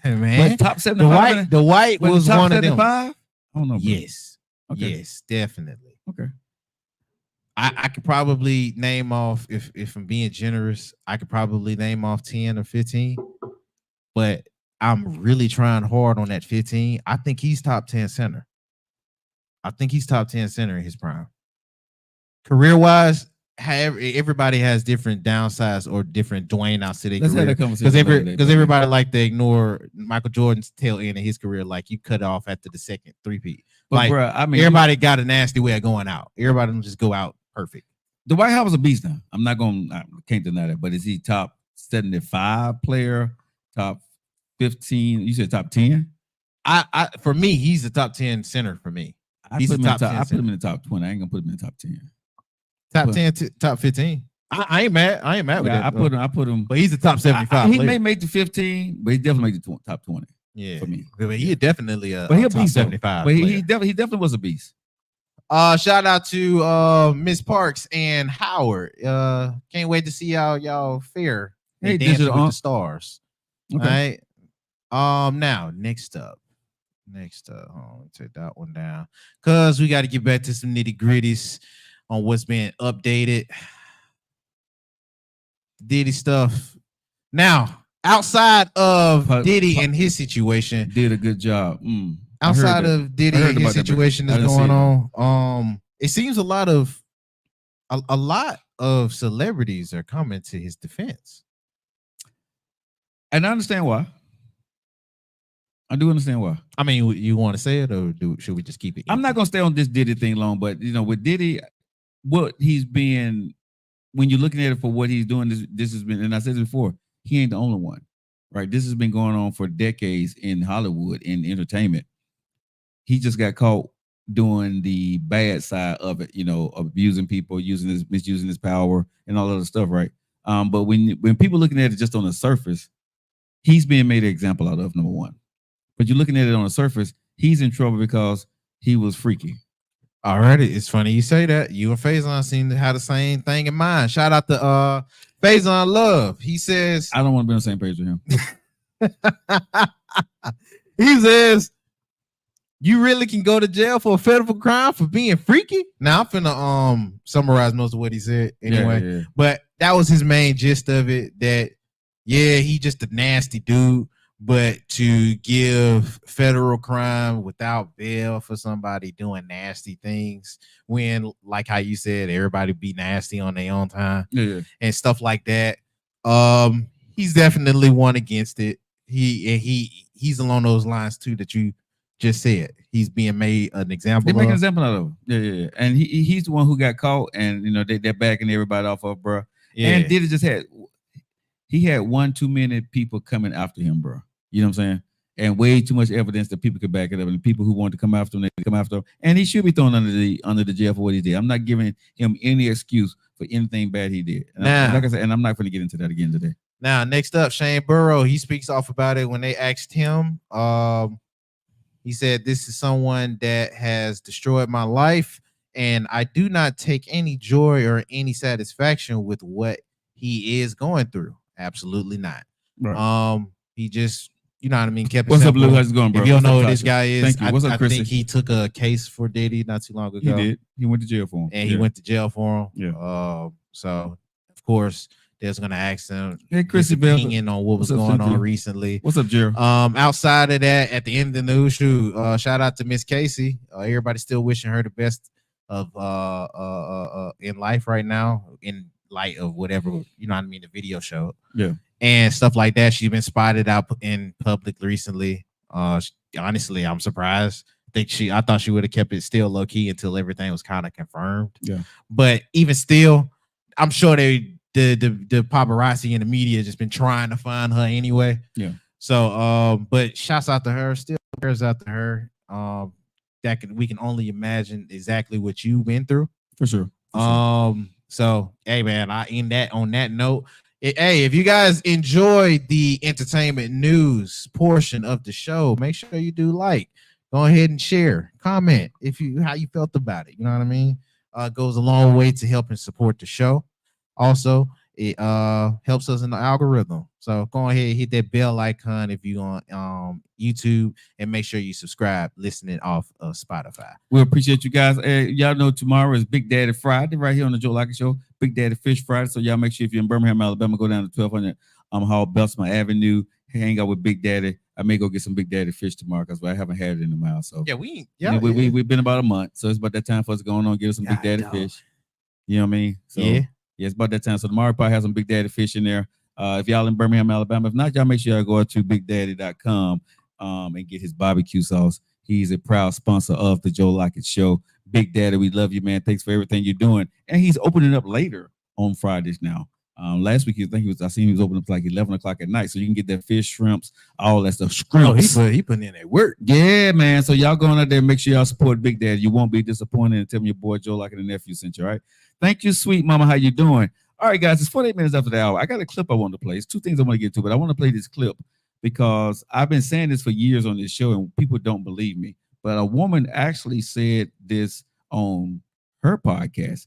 man. But top 75. Dwight was one of them. I don't know. Bro. Yes. Okay. Yes, definitely. Okay. I could probably name off if I'm being generous, I could probably name off 10 or 15, but I'm really trying hard on that 15. I think he's top 10 center. I think he's top 10 center in his prime. Career wise, everybody has different downsides or different Dwayne outs to their Let's have career. that conversation Because everybody like to ignore Michael Jordan's tail end of his career, like you cut off after the second three-peat. But Like, bro, I mean, everybody got a nasty way of going out. Everybody don't just go out perfect. Dwight Howard's a beast now. I can't deny that. But is he top 75 player, top 15? You said top 10? I for me, he's the top 10 center for me. He's the top 10 I put him in the top 20. I ain't gonna put him in the top 10. Top 10, top 15. I ain't mad. I ain't mad with that. I put him. But he's the top 75. He may make the 15, but he definitely make the top 20. Yeah, for me. But he definitely but he'll top be 75. But he definitely was a beast. Shout out to Miss Parks and Howard. Can't wait to see how y'all fare. Hey, Dancing with Digital the Stars. Okay. All right. Now next up, take that one down because we got to get back to some nitty gritties on what's being updated. Diddy stuff. Now, outside of Diddy and his situation, did a good job. Outside of Diddy and his situation that's going on, it seems a lot of celebrities are coming to his defense, and I understand why. I do understand why. I mean, you want to say it, or should we just keep it? I'm not gonna stay on this Diddy thing long, but with Diddy, what he's been, when you're looking at it for what he's doing, this has been, and I said this before, he ain't the only one, right? This has been going on for decades in Hollywood, in entertainment. He just got caught doing the bad side of it, abusing people, misusing his power, and all other stuff, right? But when people looking at it just on the surface, he's being made an example out of, number one. But you're looking at it on the surface, he's in trouble because he was freaky. Alrighty, it's funny you say that. You and Faison seem to have the same thing in mind. Shout out to Faison Love. He says, I don't want to be on the same page with him. He says, you really can go to jail for a federal crime for being freaky? Now I'm finna summarize most of what he said anyway. Yeah. But that was his main gist of it. That he just a nasty dude. But to give federal crime without bail for somebody doing nasty things, when, like how you said, everybody be nasty on their own time, and stuff like that, he's definitely one against it. He's along those lines too that you just said. He's being made an example. They make an example out of him. Yeah. And he's the one who got caught, and they're backing everybody off of, bro. Yeah. And Diddy had one too many people coming after him, bro. You know what I'm saying? And way too much evidence that people could back it up, and the people who wanted to come after him, they come after him. And he should be thrown under the jail for what he did. I'm not giving him any excuse for anything bad he did. And like I said, and I'm not going to get into that again today. Now, next up, Shane Burrow. He speaks off about it when they asked him. He said, "This is someone that has destroyed my life, and I do not take any joy or any satisfaction with what he is going through. Absolutely not. Right. He just." You know what I mean? What's up, Lou? How's it going, bro? If you don't know who this guy is, thank you. What's up, Chris? I think he took a case for Diddy not too long ago. He did. He went to jail for him. And he went to jail for him. Yeah. So, of course, they're going to ask him his opinion on what was going on recently. What's up, Gerald? Outside of that, at the end of the news, shout out to Miss Casey. Everybody's still wishing her the best of in life right now, in light of whatever, you know what I mean, the video show. Yeah. And stuff like that. She's been spotted out in public recently. Honestly, I'm surprised. I thought she would have kept it still low key until everything was kind of confirmed. Yeah. But even still, I'm sure the paparazzi and the media just been trying to find her anyway. Yeah. So, but shouts out to her. Still prayers out to her. We can only imagine exactly what you've been through. For sure. So hey man, on that note. Hey, if you guys enjoyed the entertainment news portion of the show, make sure you do go ahead and share, comment how you felt about it. You know what I mean? It goes a long way to helping support the show. Also, it helps us in the algorithm. So go ahead, hit that bell icon if you on YouTube, and make sure you subscribe listening off of Spotify. We appreciate you guys. Y'all know tomorrow is Big Daddy Friday right here on the Joe Lockett Show. Big Daddy Fish Friday. So y'all make sure if you're in Birmingham, Alabama, go down to 1200 Hall Beltsman Avenue, hang out with Big Daddy. I may go get some Big Daddy fish tomorrow because I haven't had it in a while. So we've been about a month. So it's about that time for us to go on and get us some Big Daddy fish. You know what I mean? So yeah, it's about that time. So tomorrow probably have some Big Daddy fish in there. If y'all in Birmingham, Alabama, if not, y'all make sure y'all go to BigDaddy.com and get his barbecue sauce. He's a proud sponsor of the Joe Lockett Show. Big Daddy, we love you, man. Thanks for everything you're doing. And he's opening up later on Fridays now. Last week, I seen he was opening up like 11 o'clock at night, so you can get that fish, shrimps, all that stuff. Shrimps. Oh, he putting in that work. Yeah, man. So y'all going out there, make sure y'all support Big Daddy. You won't be disappointed, and tell me your boy Joe Lockett and nephew sent you. All right. Thank you, sweet mama. How you doing? All right, guys. It's 48 minutes after the hour. I got a clip I want to play. It's two things I want to get to, but I want to play this clip because I've been saying this for years on this show, and people don't believe me. But a woman actually said this on her podcast.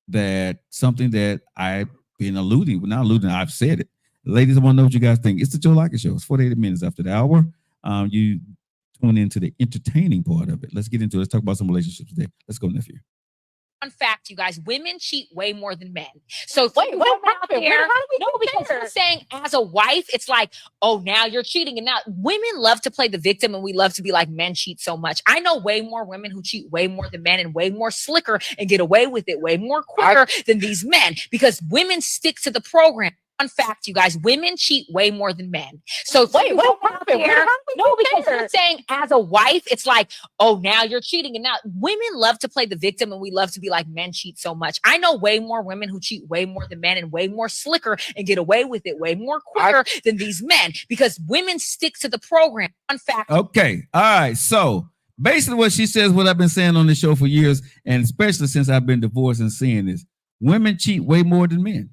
That something that I've been I've said it. Ladies, I want to know what you guys think. It's the Joe Lockett Show. It's 48 minutes after the hour. You tune into the entertaining part of it. Let's get into it. Let's talk about some relationships today. Let's go, nephew. Fun fact, you guys, women cheat way more than men. So wait, what happened? Because I'm saying as a wife, it's like, oh, now you're cheating. And now women love to play the victim, and we love to be like, men cheat so much. I know way more women who cheat way more than men and way more slicker and get away with it way more quicker than these men, because women stick to the program. Fun fact, you guys, women cheat way more than men. So wait, what happened? Because I'm saying as a wife, it's like, oh, now you're cheating. And now women love to play the victim, and we love to be like, men cheat so much. I know way more women who cheat way more than men and way more slicker and get away with it way more quicker than these men, because women stick to the program. Fun fact. Okay. All right. So basically what she says, what I've been saying on the show for years, and especially since I've been divorced and seeing this, women cheat way more than men.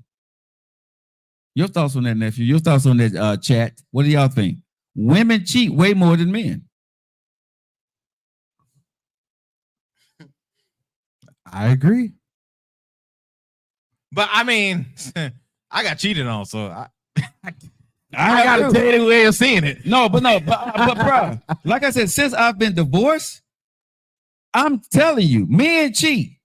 Your thoughts on that, nephew? Your thoughts on that chat? What do y'all think? Women cheat way more than men. I agree. But I mean, I got cheated on, so I got to tell you the way of seeing it. But bro, like I said, since I've been divorced, I'm telling you, men cheat,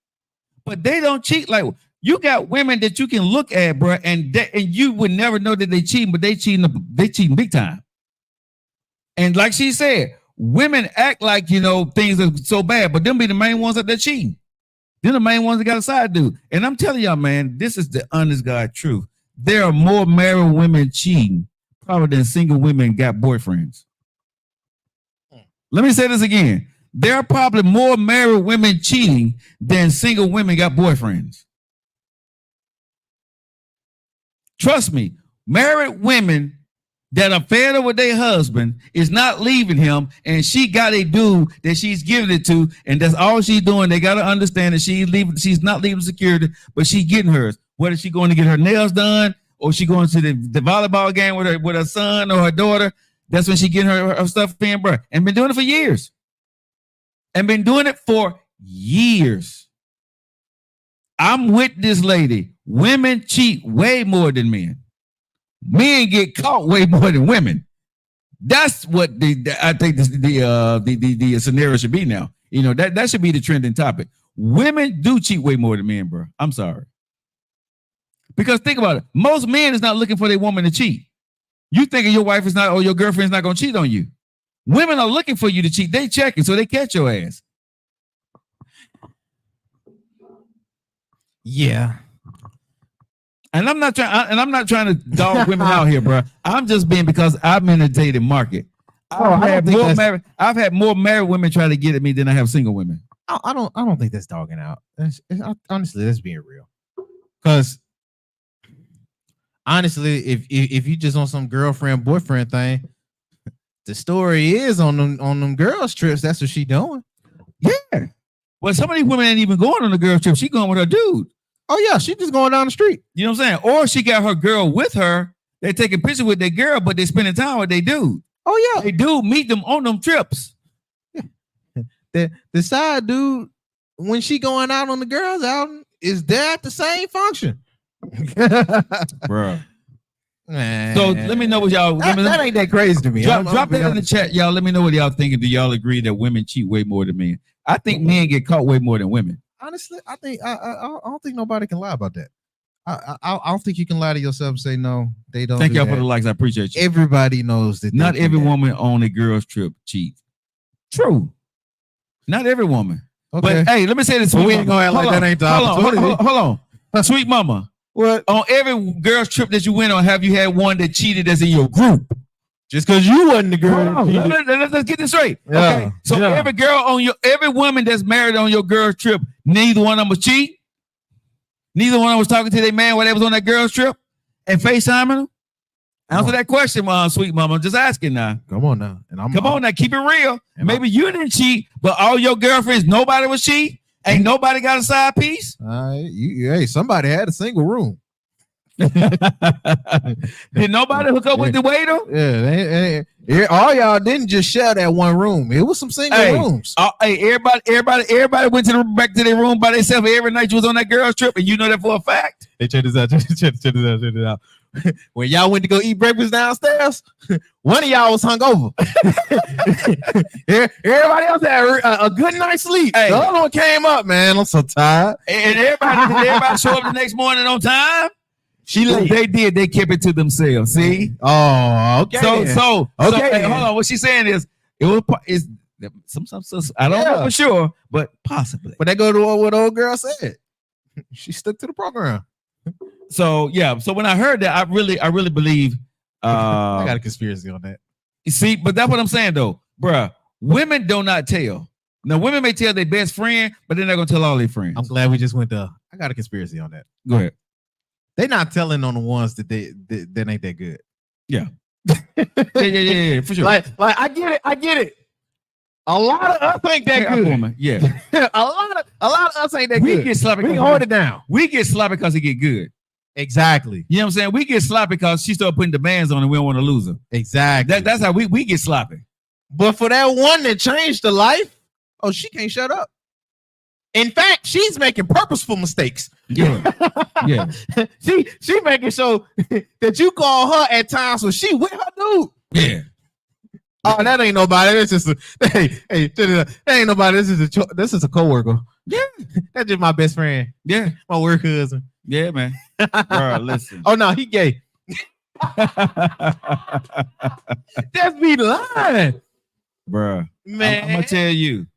but they don't cheat like. You got women that you can look at, bro, and you would never know that they cheating, but they cheating big time. And like she said, women act like, things are so bad, but them be the main ones that they're cheating. They're the main ones that got a side dude. And I'm telling y'all, man, this is the honest God truth. There are more married women cheating probably than single women got boyfriends. Let me say this again. There are probably more married women cheating than single women got boyfriends. Trust me, married women that are fed up with their husband is not leaving him, and she got a dude that she's giving it to, and that's all she's doing. They got to understand that she's not leaving security, but she's getting hers. Whether she going to get her nails done or she going to the volleyball game with her son or her daughter, that's when she getting her stuff in, bro. And been doing it for years. I'm with this lady. Women cheat way more than men. Men get caught way more than women. That's what I think the scenario should be now. That should be the trending topic. Women do cheat way more than men, bro. I'm sorry. Because think about it. Most men is not looking for their woman to cheat. You thinking your wife is not, or your girlfriend's not going to cheat on you. Women are looking for you to cheat. They checking so they catch your ass. Yeah. And I'm not trying to dog women out here, bro. I'm just being because I'm in the dating market. I've had more married women try to get at me than I have single women. I don't think that's dogging out. Honestly, that's being real. Because honestly, if you just on some girlfriend boyfriend thing, the story is on them girls trips. That's what she doing. Yeah. Well, some of these women ain't even going on the girl trip. She going with her dude. Oh yeah, she just going down the street. You know what I'm saying? Or she got her girl with her. They taking pictures with their girl, but they spending time with their dude. Oh yeah, they do meet them on them trips. The side dude, when she going out on the girls out, is there at the same function. bro. Man. So let me know what y'all. That ain't that crazy to me. Drop that in the chat, y'all. Let me know what y'all thinking. Do y'all agree that women cheat way more than men? I think men get caught way more than women. Honestly, I think I don't think nobody can lie about that. I don't think you can lie to yourself and say no. They don't. Thank y'all for the likes. I appreciate you. Everybody knows that. Not every woman on a girl's trip cheats. True. Not every woman. Okay. But hey, let me say this. We ain't gonna act like that ain't the opportunity. Hold on. Sweet mama. What? On every girl's trip that you went on, have you had one that cheated that's in your group? Just because you wasn't the girl. Let's get this straight. Yeah. Okay. So every woman that's married on your girl's trip, neither one of them was cheating. Neither one of them was talking to their man while they was on that girl's trip and FaceTiming them. Answer that question, sweet mama. I'm just asking now. Come on now. Come on now. Keep it real. Maybe you didn't cheat, but all your girlfriends, nobody was cheating. Ain't nobody got a side piece? Hey, somebody had a single room. Did nobody hook up with the waiter? Yeah, all y'all didn't just share that one room. It was some single rooms. Everybody went back to their room by themselves every night. You was on that girl's trip, and you know that for a fact. Hey, check this out. When y'all went to go eat breakfast downstairs, one of y'all was hungover. Everybody else had a good night's sleep. Hey. The other one came up, man. I'm so tired. And everybody show up the next morning on time. They did. They kept it to themselves. See? Oh, okay. So hey, hold on. What she's saying is, I don't know for sure, but possibly. But they go to what old girl said. She stuck to the program. So yeah. So when I heard that, I really believe. I got a conspiracy on that. You see, but that's what I'm saying though, bruh. Women do not tell. Now, women may tell their best friend, but they're not gonna tell all their friends. I'm glad we just went to. I got a conspiracy on that. Go ahead. They're not telling on the ones that that ain't that good. Yeah. yeah, for sure. Like I get it. A lot of us ain't that good. Woman. Yeah. a lot of us ain't that good. We get sloppy. We hold it down. We get sloppy because it get good. Exactly. You know what I'm saying? We get sloppy because she started putting demands on and we don't want to lose her. Exactly. That's how we get sloppy. But for that one that changed the life, she can't shut up. In fact, she's making purposeful mistakes. Yeah. Yeah. she making sure that you call her at times when she with her dude. Yeah. Oh, that ain't nobody. That's just that ain't nobody. This is a coworker. Yeah. That's just my best friend. Yeah. My work cousin. Yeah, man. Bro, listen. Oh no, he gay. That's me lying. Bruh. Man. I'm gonna tell you,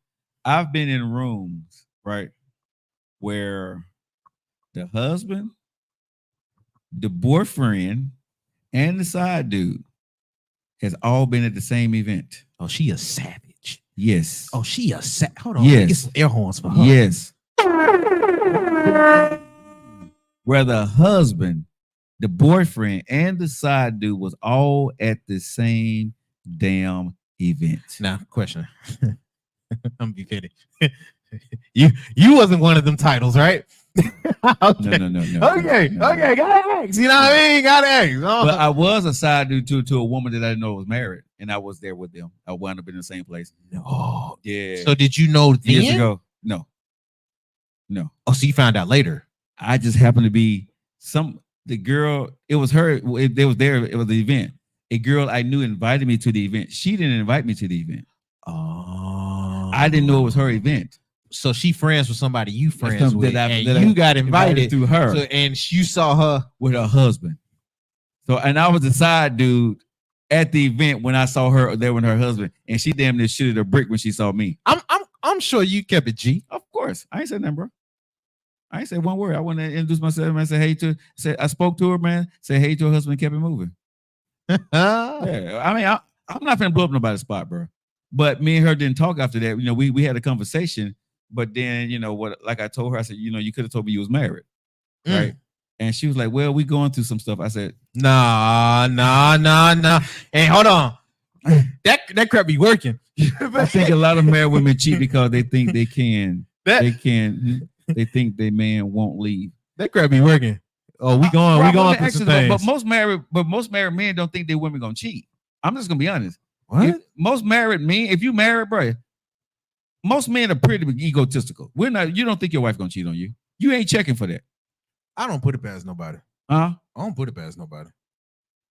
I've been in rooms, right, where the husband, the boyfriend, and the side dude has all been at the same event. Oh, she a savage. Yes. Oh, she a savage. Hold on. Yes. Get some air horns for her. Yes. Where the husband, the boyfriend, and the side dude was all at the same damn event. Now, question. I'm gonna be petty. You wasn't one of them titles, right? Okay. No. Okay, gotta ask. You know what I mean? Gotta ask. Oh. But I was a side dude to a woman that I didn't know was married, and I was there with them. I wound up in the same place. Oh, yeah. So did you know years then? ago? No. Oh, so you found out later. I just happened to be the girl. It was her. They was there. It was the event. A girl I knew invited me to the event. She didn't invite me to the event. Oh, I didn't know it was her event. So she friends with somebody you friends with, and you got invited through her. So, and you saw her with her husband. So, and I was the side dude at the event when I saw her there with her husband, and she damn near shooted a brick when she saw me. I'm sure you kept it G. Of course, I ain't said nothing, bro. I ain't said one word. I want to introduce myself, man. Say hey to. I spoke to her, man. Say hey to her husband. Kept it moving. Yeah, I mean, I'm not gonna blow up nobody's spot, bro. But me and her didn't talk after that. You know, we had a conversation. But then, you know what? Like I told her, I said, you know, you could have told me you was married, right? And she was like, "Well, we going through some stuff." I said, "Nah. Hey, hold on, that crap be working." I think a lot of married women cheat because they think they can. They think their man won't leave. That crap be working. Oh, we going through some things. But most married men don't think their women gonna cheat. I'm just gonna be honest. What? Most married men, if you married, bro. Most men are pretty egotistical. You don't think your wife gonna cheat on you. You ain't checking for that. I don't put it past nobody. Huh? I don't put it past nobody.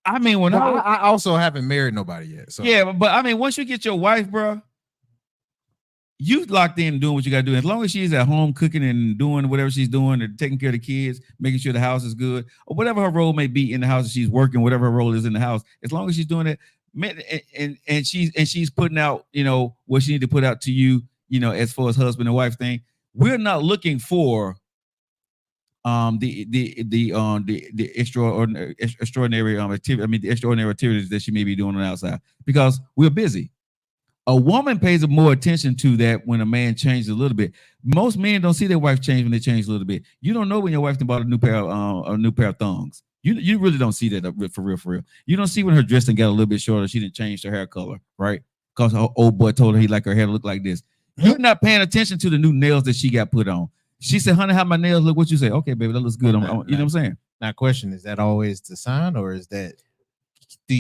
I mean, when I also haven't married nobody yet. So yeah, but I mean, once you get your wife, bro, you locked in doing what you got to do. As long as she's at home cooking and doing whatever she's doing and taking care of the kids, making sure the house is good, or whatever her role may be in the house, she's working, whatever her role is in the house. As long as she's doing it, and she's putting out, what she need to put out to you, as far as husband and wife thing. We're not looking for the extraordinary activity. I mean, the extraordinary activities that she may be doing on the outside, because we're busy. A woman pays more attention to that when a man changes a little bit. Most men don't see their wife change when they change a little bit. You don't know when your wife bought a new pair of thongs. You really don't see that for real. You don't see when her dress got a little bit shorter. She didn't change her hair color, right? Because her old boy told her he liked her hair to look like this. You're not paying attention to the new nails that she got put on. She said, "Honey, how my nails look?" What you say? Okay, baby, that looks good. You know what I'm saying? Now, question: is that always the sign, or is that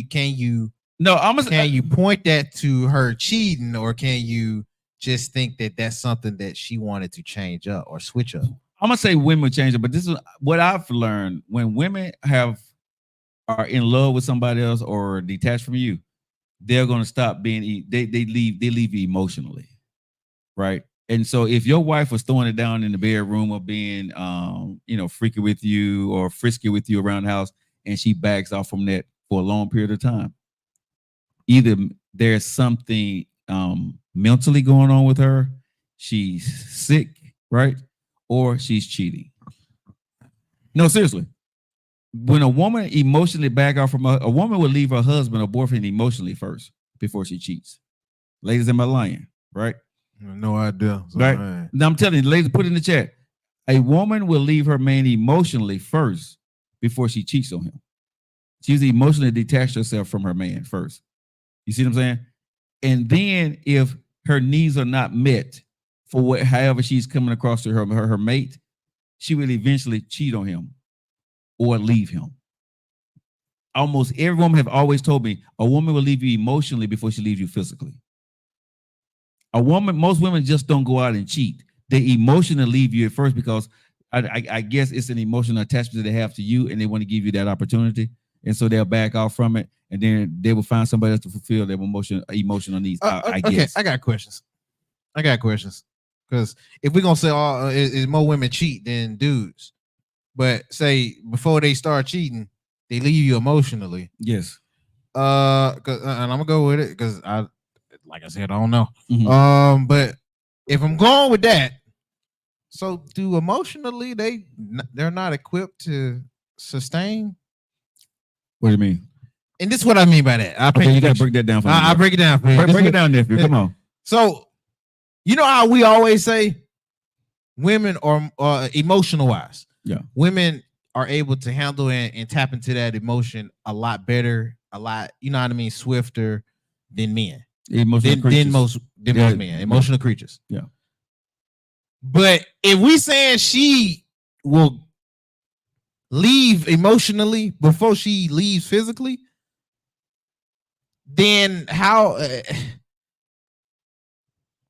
can you? No, can you point that to her cheating, or can you just think that that's something that she wanted to change up or switch up? I'm gonna say women change it, but this is what I've learned: when women are in love with somebody else or detached from you, they're gonna stop being. They leave emotionally, right? And so if your wife was throwing it down in the bedroom or being freaky with you or frisky with you around the house, and she backs off from that for a long period of time, either there's something mentally going on with her, she's sick, right? Or she's cheating. No, seriously. When a woman emotionally back off from a woman will leave her husband or boyfriend emotionally first before she cheats. Ladies, am I lying? Right? No idea. So, right? Man. Now I'm telling you, ladies, put it in the chat. A woman will leave her man emotionally first before she cheats on him. She's emotionally detached herself from her man first. You see what I'm saying? And then if her needs are not met for however she's coming across to her mate, she will eventually cheat on him or leave him. Almost every woman have always told me a woman will leave you emotionally before she leaves you physically. Most women just don't go out and cheat. They emotionally leave you at first because I guess it's an emotional attachment that they have to you, and they want to give you that opportunity. And so they'll back off from it, and then they will find somebody else to fulfill their emotional needs. I guess. I got questions. Because if we're gonna say is more women cheat than dudes, but say before they start cheating, they leave you emotionally. Yes. And I'm gonna go with it because like I said, I don't know. Mm-hmm. But if I'm going with that, so do emotionally they're not equipped to sustain? What do you mean? And this is what I mean by that. You gotta break that down for me. I'll break it down for you. Break it down, nephew. Come on. So, you know how we always say women are emotional wise. Yeah. Women are able to handle and tap into that emotion a lot better, a lot, you know what I mean, swifter than men. Than most men. Emotional creatures. Yeah. But if we saying she will leave emotionally before she leaves physically, then how?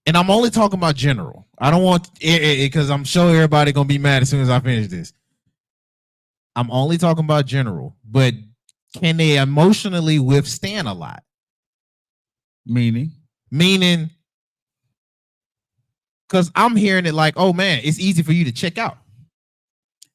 And I'm only talking about general. I don't want because I'm sure everybody gonna be mad as soon as I finish this. I'm only talking about general, but can they emotionally withstand a lot? Meaning, because I'm hearing it like, oh man, it's easy for you to check out.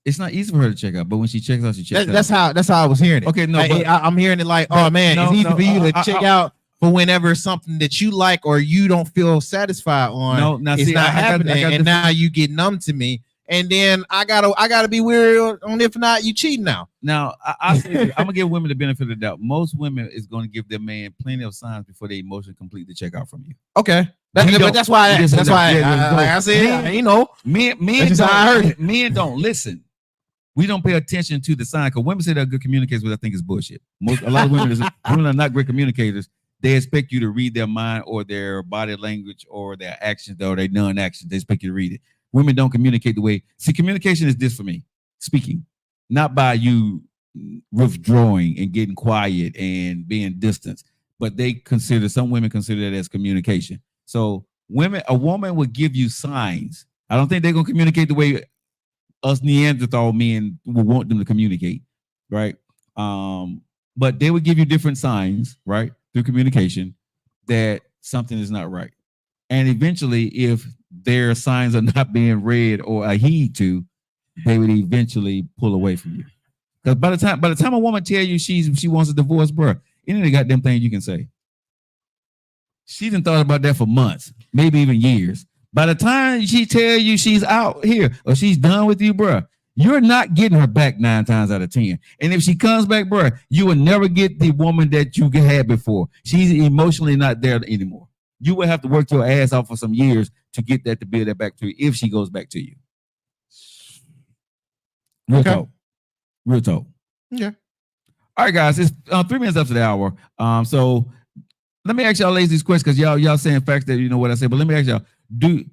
It's not easy for her to check out, but when she checks out, she checks out. That's how I was hearing it. Okay, no, I'm hearing it like, oh man, it's easy for you to check out for whenever something that you like or you don't feel satisfied on. It's not happening, and now you get numb to me, and then I gotta be weird on if not you cheating now. Now I'm gonna give women the benefit of the doubt. Most women is going to give their man plenty of signs before they emotionally complete the check out from you. Okay. That's why I said, you know, men don't listen. We don't pay attention to the sign because women say they're good communicators, which I think is bullshit. A lot of women are not great communicators. They expect you to read their mind or their body language or their actions or their non-actions. They expect you to read it. Women don't communicate the way. See, communication is this for me. Speaking, not by you withdrawing and getting quiet and being distant, but some women consider that as communication. So a woman will give you signs. I don't think they're gonna communicate the way us Neanderthal men would want them to communicate, right? But they would give you different signs, right, through communication that something is not right. And eventually, if their signs are not being read or adhered to, they would eventually pull away from you. Because by the time a woman tell you she wants a divorce, bro, any of the goddamn thing you can say. She done thought about that for months, maybe even years. By the time she tell you she's out here or she's done with you, bro, you're not getting her back 9 times out of 10. And if she comes back, bro, you will never get the woman that you had before. She's emotionally not there anymore. You will have to work your ass off for some years to get that to build that back to you if she goes back to you. Real talk. Real talk. Yeah. All right, guys. It's 3 minutes up to the hour. So let me ask y'all ladies these questions because y'all saying facts that you know what I say. But let me ask y'all: do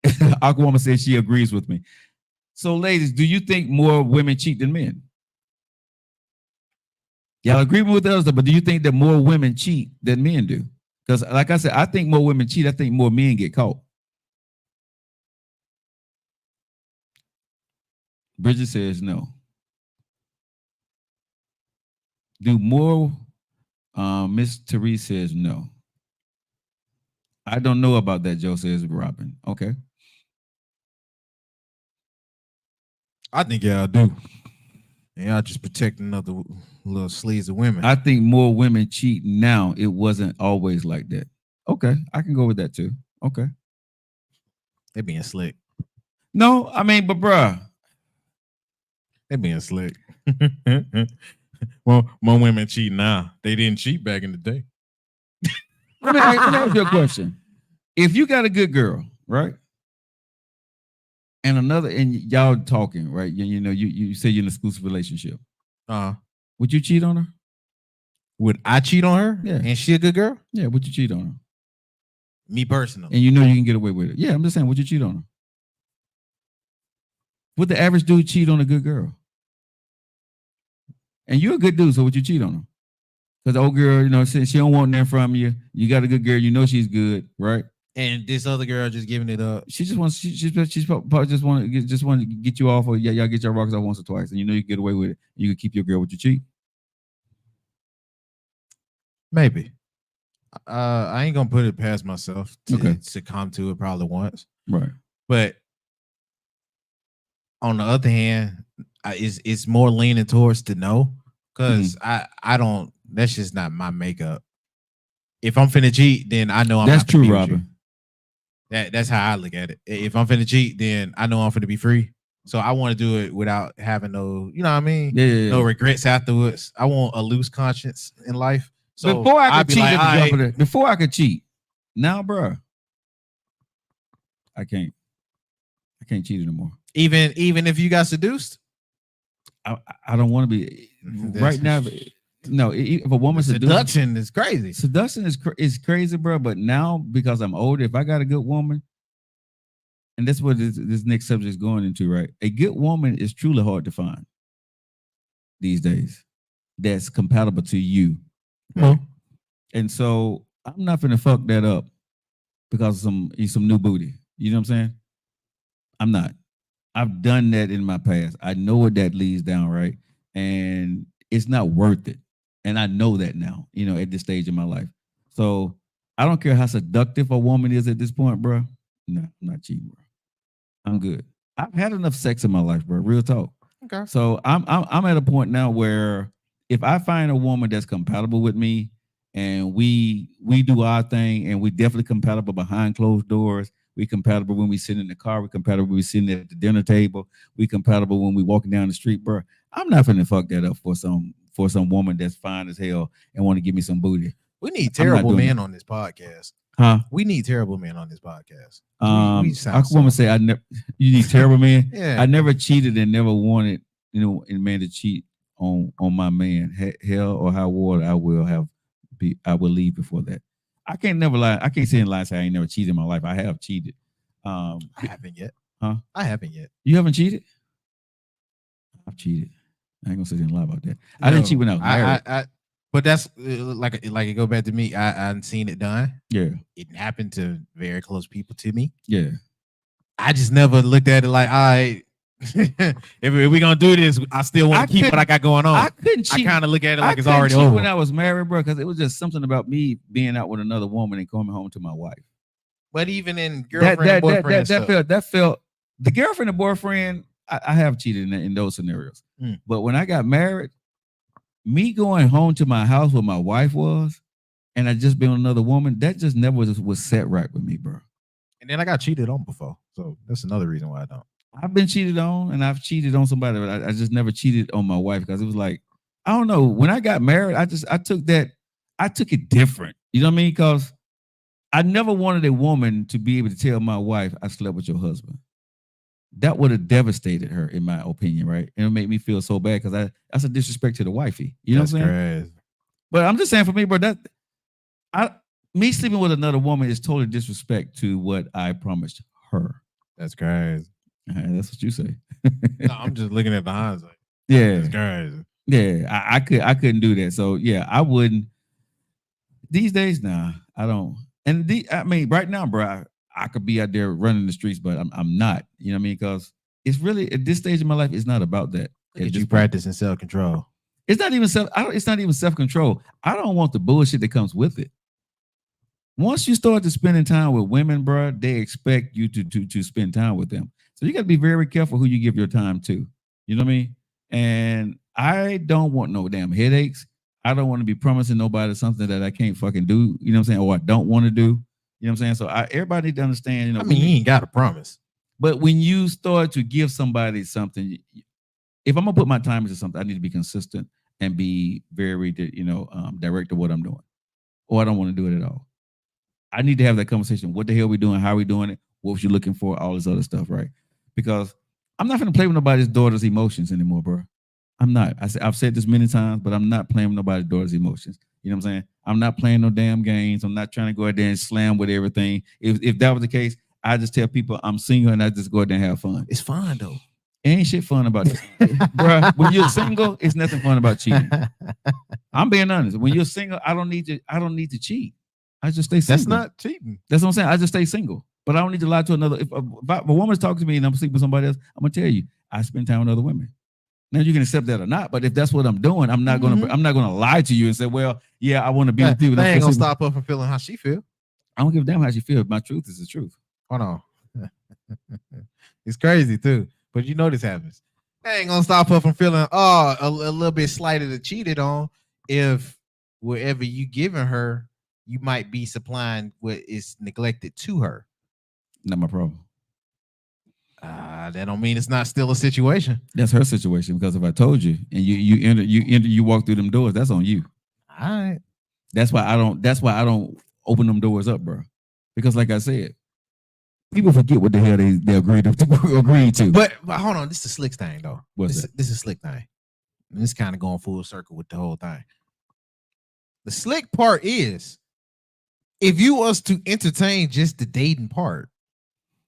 Aquawoman says she agrees with me? So, ladies, do you think more women cheat than men? Y'all agree with us, but do you think that more women cheat than men do? Because, like I said, I think more women cheat. I think more men get caught. Bridget says no. Do more? Miss Therese says no. I don't know about that, Joe says Robin. Okay. I think y'all do. And y'all just protecting other little sleeves of women. I think more women cheat now. It wasn't always like that. Okay. I can go with that too. Okay. They being slick. No, I mean, but bruh. They being slick. Well, more women cheat now. They didn't cheat back in the day. Let me ask you a question. If you got a good girl, right? And y'all talking, right? You know, you say you're in an exclusive relationship. Would you cheat on her? Would I cheat on her? Yeah. And she a good girl? Yeah, would you cheat on her? Me personally. And you know you can get away with it. Yeah, I'm just saying, would you cheat on her? Would the average dude cheat on a good girl? And you're a good dude, so would you cheat on her? Because the old girl, you know, since she don't want nothing from you, you got a good girl, you know she's good, right? And this other girl just giving it up. She just wants, she's probably just want to get you off, or y'all get your rocks off once or twice, and you know you can get away with it. You can keep your girl. Would you cheat? Maybe. I ain't gonna put it past myself to succumb to it probably once. Right. But on the other hand, it's more leaning towards to no, because I don't. That's just not my makeup. If I'm finna cheat, then I know I'm. That's true, Robin. That's how I look at it. If I'm finna cheat, then I know I'm finna be free. So I want to do it without having no, you know what I mean? Yeah. No regrets afterwards. I want a loose conscience in life. So before I could cheat, like, before I could cheat, now, bro, I can't cheat anymore. Even if you got seduced, I don't want to be right now. No, if a woman seduction is crazy. Seduction is crazy, bro. But now, because I'm older, if I got a good woman, and that's what this next subject is going into, right? A good woman is truly hard to find these days. That's compatible to you. Right? And so I'm not gonna fuck that up because of some new booty. You know what I'm saying? I'm not. I've done that in my past. I know what that leads down, right? And it's not worth it. And I know that now, you know, at this stage in my life. So I don't care how seductive a woman is at this point, bro. No, I'm not cheating, bro. I'm good. I've had enough sex in my life, bro. Real talk. Okay. So I'm at a point now where if I find a woman that's compatible with me and we do our thing and we definitely compatible behind closed doors, we compatible when we sit in the car, we compatible when we sitting at the dinner table, we compatible when we walking down the street, bro. I'm not finna fuck that up for some woman that's fine as hell and want to give me some booty. We need terrible men on this podcast. Huh? We need terrible men on this podcast. I woman say you need terrible men. Yeah. I never cheated and never wanted, you know, a man to cheat on my man. Hell or high water, I will leave before that. I can't never lie. I can't say in lie say I ain't never cheated in my life. I have cheated. I haven't yet. Huh? I haven't yet. You haven't cheated? I've cheated. I ain't gonna sit here and lie about that. I didn't cheat when I was married. But that's like it go back to me. I've seen it done. Yeah. It happened to very close people to me. Yeah. I just never looked at it like, all right, if we gonna do this, I still want to keep what I got going on. I couldn't I cheat. kind of look at it I like it's couldn't already cheat over. when I was married, bro, because it was just something about me being out with another woman and coming home to my wife. But even in girlfriend and boyfriend, that felt the girlfriend and boyfriend. I have cheated in those scenarios, but when I got married, me going home to my house where my wife was, and I just been with another woman, that just never was set right with me, bro. And then I got cheated on before, so that's another reason why I don't. I've been cheated on, and I've cheated on somebody, but I just never cheated on my wife because it was like, I don't know. When I got married, I took it different. You know what I mean? Because I never wanted a woman to be able to tell my wife I slept with your husband. That would have devastated her, in my opinion, right? And it made me feel so bad because that's a disrespect to the wifey. You know what I'm saying? Crazy. But I'm just saying, for me, bro, me sleeping with another woman is totally disrespect to what I promised her. That's crazy. That's what you say. No, I'm just looking at the hindsight. Yeah, that's crazy. Yeah, I couldn't do that. So yeah, I wouldn't. These days, nah, I don't. And I mean, right now, bro, I could be out there running the streets, but I'm not. You know what I mean? Because it's really at this stage of my life, it's not about that. You practicing self-control. It's not even it's not even self-control. I don't want the bullshit that comes with it. Once you start to spending time with women, bro, they expect you to spend time with them. So you got to be very careful who you give your time to. You know what I mean? And I don't want no damn headaches. I don't want to be promising nobody something that I can't fucking do. You know what I'm saying? Or I don't want to do. You know what I'm saying? So everybody need to understand. You know, I mean, you ain't got to promise. But when you start to give somebody something, if I'm gonna put my time into something, I need to be consistent and be very, direct to what I'm doing. Or I don't want to do it at all. I need to have that conversation. What the hell are we doing? How are we doing it? What was you looking for? All this other stuff, right? Because I'm not going to play with nobody's daughter's emotions anymore, bro. I'm not. I've said this many times, but I'm not playing with nobody's daughter's emotions. You know what I'm saying? I'm not playing no damn games. I'm not trying to go out there and slam with everything. If that was the case, I just tell people I'm single and I just go out there and have fun. It's fun though. Ain't shit fun about it, bro. When you're single, it's nothing fun about cheating. I'm being honest. When you're single, I don't need to cheat. I just stay single. That's not cheating. That's what I'm saying. I just stay single. But I don't need to lie to another. If a woman's talking to me and I'm sleeping with somebody else, I'm gonna tell you I spend time with other women. Now you can accept that or not, but if that's what I'm doing, I'm not gonna lie to you and say, well, yeah, I want to be with you. That ain't gonna stop her from feeling how she feel. I don't give a damn how she feels. My truth is the truth. Hold on. It's crazy too, but you know this happens. That ain't gonna stop her from feeling a little bit slighted or cheated on if wherever you giving her, you might be supplying what is neglected to her. Not my problem. That don't mean it's not still a situation. That's her situation, because if I told you and you walk through them doors, that's on you. All right. That's why I don't open them doors up, bro. Because like I said, people forget what the hell they agreed to. But hold on, this is a slick thing though. What's that? This is a slick thing. And this kind of going full circle with the whole thing. The slick part is, if you was to entertain just the dating part,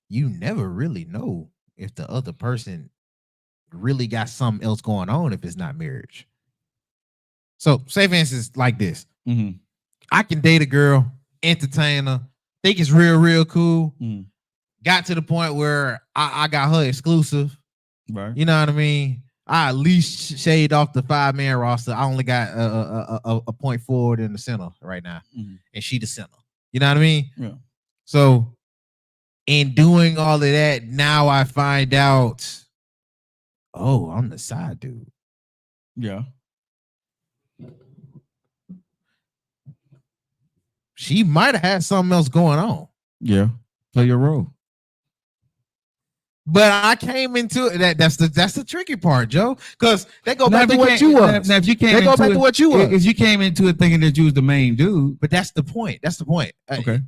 you never really know if the other person really got something else going on if it's not marriage. So, say for instance, like this. Mm-hmm. I can date a girl, entertain her, think it's real, real cool. Got to the point where I got her exclusive. Right. You know what I mean? I at least shade off the 5-man roster. I only got a point forward in the center right now. And she the center. You know what I mean? Yeah. So in doing all of that, now I find out, oh, I'm the side dude. Yeah. She might have had something else going on. Yeah. Play your role. But I came into it. That's the tricky part, Joe. Because they go back to what you was. Now, if you came they go back to what you was. If you came into it thinking that you was the main dude. But that's the point. That's the point. Okay.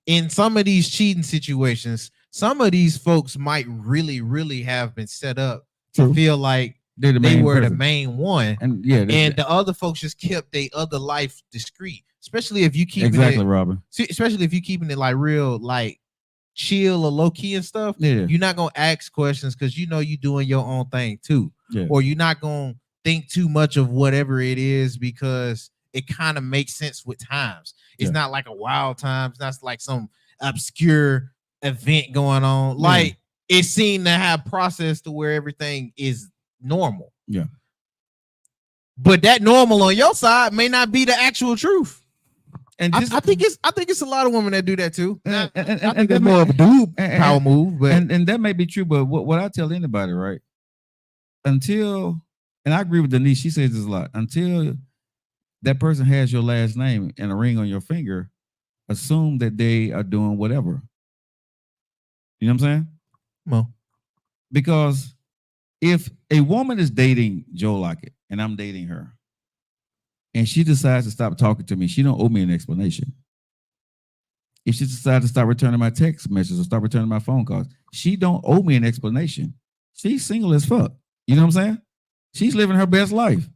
In some of these cheating situations, some of these folks might really, really have been set up to feel like they were the main one. And the other folks just kept their other life discreet. Especially if you keep Robert. Especially if you keeping it like real, like chill or low key and stuff. Yeah. You're not gonna ask questions because you know you're doing your own thing too. Yeah. Or you're not gonna think too much of whatever it is because it kind of makes sense with times. It's not like a wild time. It's not like some obscure event going on. Like it's seen to have process to where everything is normal. Yeah. But that normal on your side may not be the actual truth. And I think it's a lot of women that do that too. and I think that that's may- more of a dude and- power move, but and that may be true, but what I tell anybody, right? Until, and I agree with Denise, she says this a lot. Until that person has your last name and a ring on your finger, assume that they are doing whatever. You know what I'm saying? well, Because if a woman is dating Joe Lockett and I'm dating her, and she decides to stop talking to me, she don't owe me an explanation. If she decides to start returning my text messages or start returning my phone calls, she don't owe me an explanation. She's single as fuck. You know what I'm saying? She's living her best life.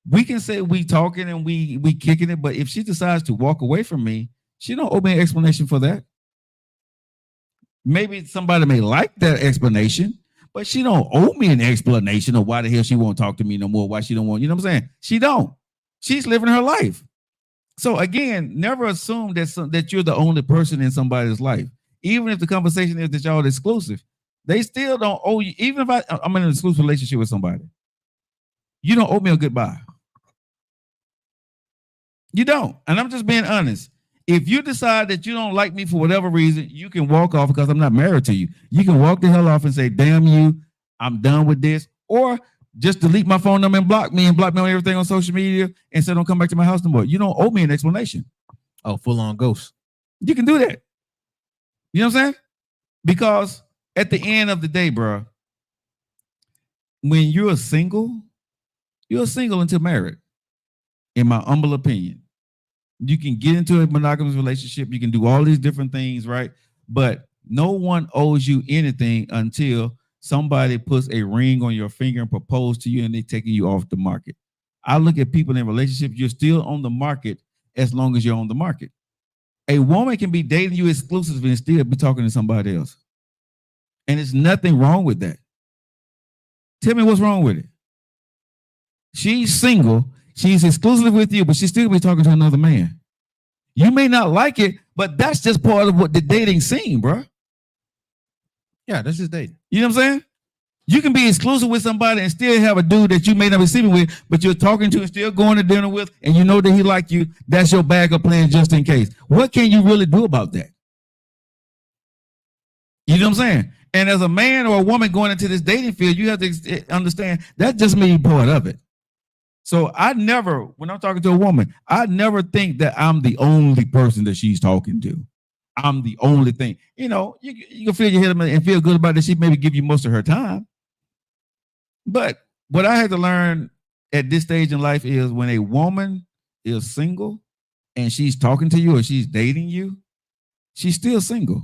We can say we talking and we kicking it, but if she decides to walk away from me, she don't owe me an explanation for that. Maybe somebody may like that explanation, but she don't owe me an explanation of why the hell she won't talk to me no more, why she don't want, you know what I'm saying? She don't. She's living her life. So again, never assume that you're the only person in somebody's life. Even if the conversation is that y'all exclusive, they still don't owe you. Even if I'm in an exclusive relationship with somebody, you don't owe me a goodbye. You don't. And I'm just being honest. If you decide that you don't like me for whatever reason, you can walk off because I'm not married to you. You can walk the hell off and say, damn you, I'm done with this. Or just delete my phone number and block me on everything on social media and say don't come back to my house no more. You don't owe me an explanation. oh, full on ghost. You can do that. You know what I'm saying? Because at the end of the day, bro, when you're single until married, in my humble opinion. You can get into a monogamous relationship. You can do all these different things, right? But no one owes you anything until somebody puts a ring on your finger and propose to you and they're taking you off the market. I look at people in relationships, you're still on the market as long as you're on the market. A woman can be dating you exclusively and still be talking to somebody else. And there's nothing wrong with that. Tell me what's wrong with it. She's single. She's exclusive with you, but she still be talking to another man. You may not like it, but that's just part of what the dating scene, bro. Yeah, that's just dating. You know what I'm saying? You can be exclusive with somebody and still have a dude that you may not be sleeping with, but you're talking to and still going to dinner with, and you know that he like you. That's your backup plan just in case. What can you really do about that? You know what I'm saying? And as a man or a woman going into this dating field, you have to understand that just may be part of it. So I never, when I'm talking to a woman, I never think that I'm the only person that she's talking to. I'm the only thing. You know, you can feel your head and feel good about it. She maybe give you most of her time. But what I had to learn at this stage in life is when a woman is single and she's talking to you or she's dating you, she's still single.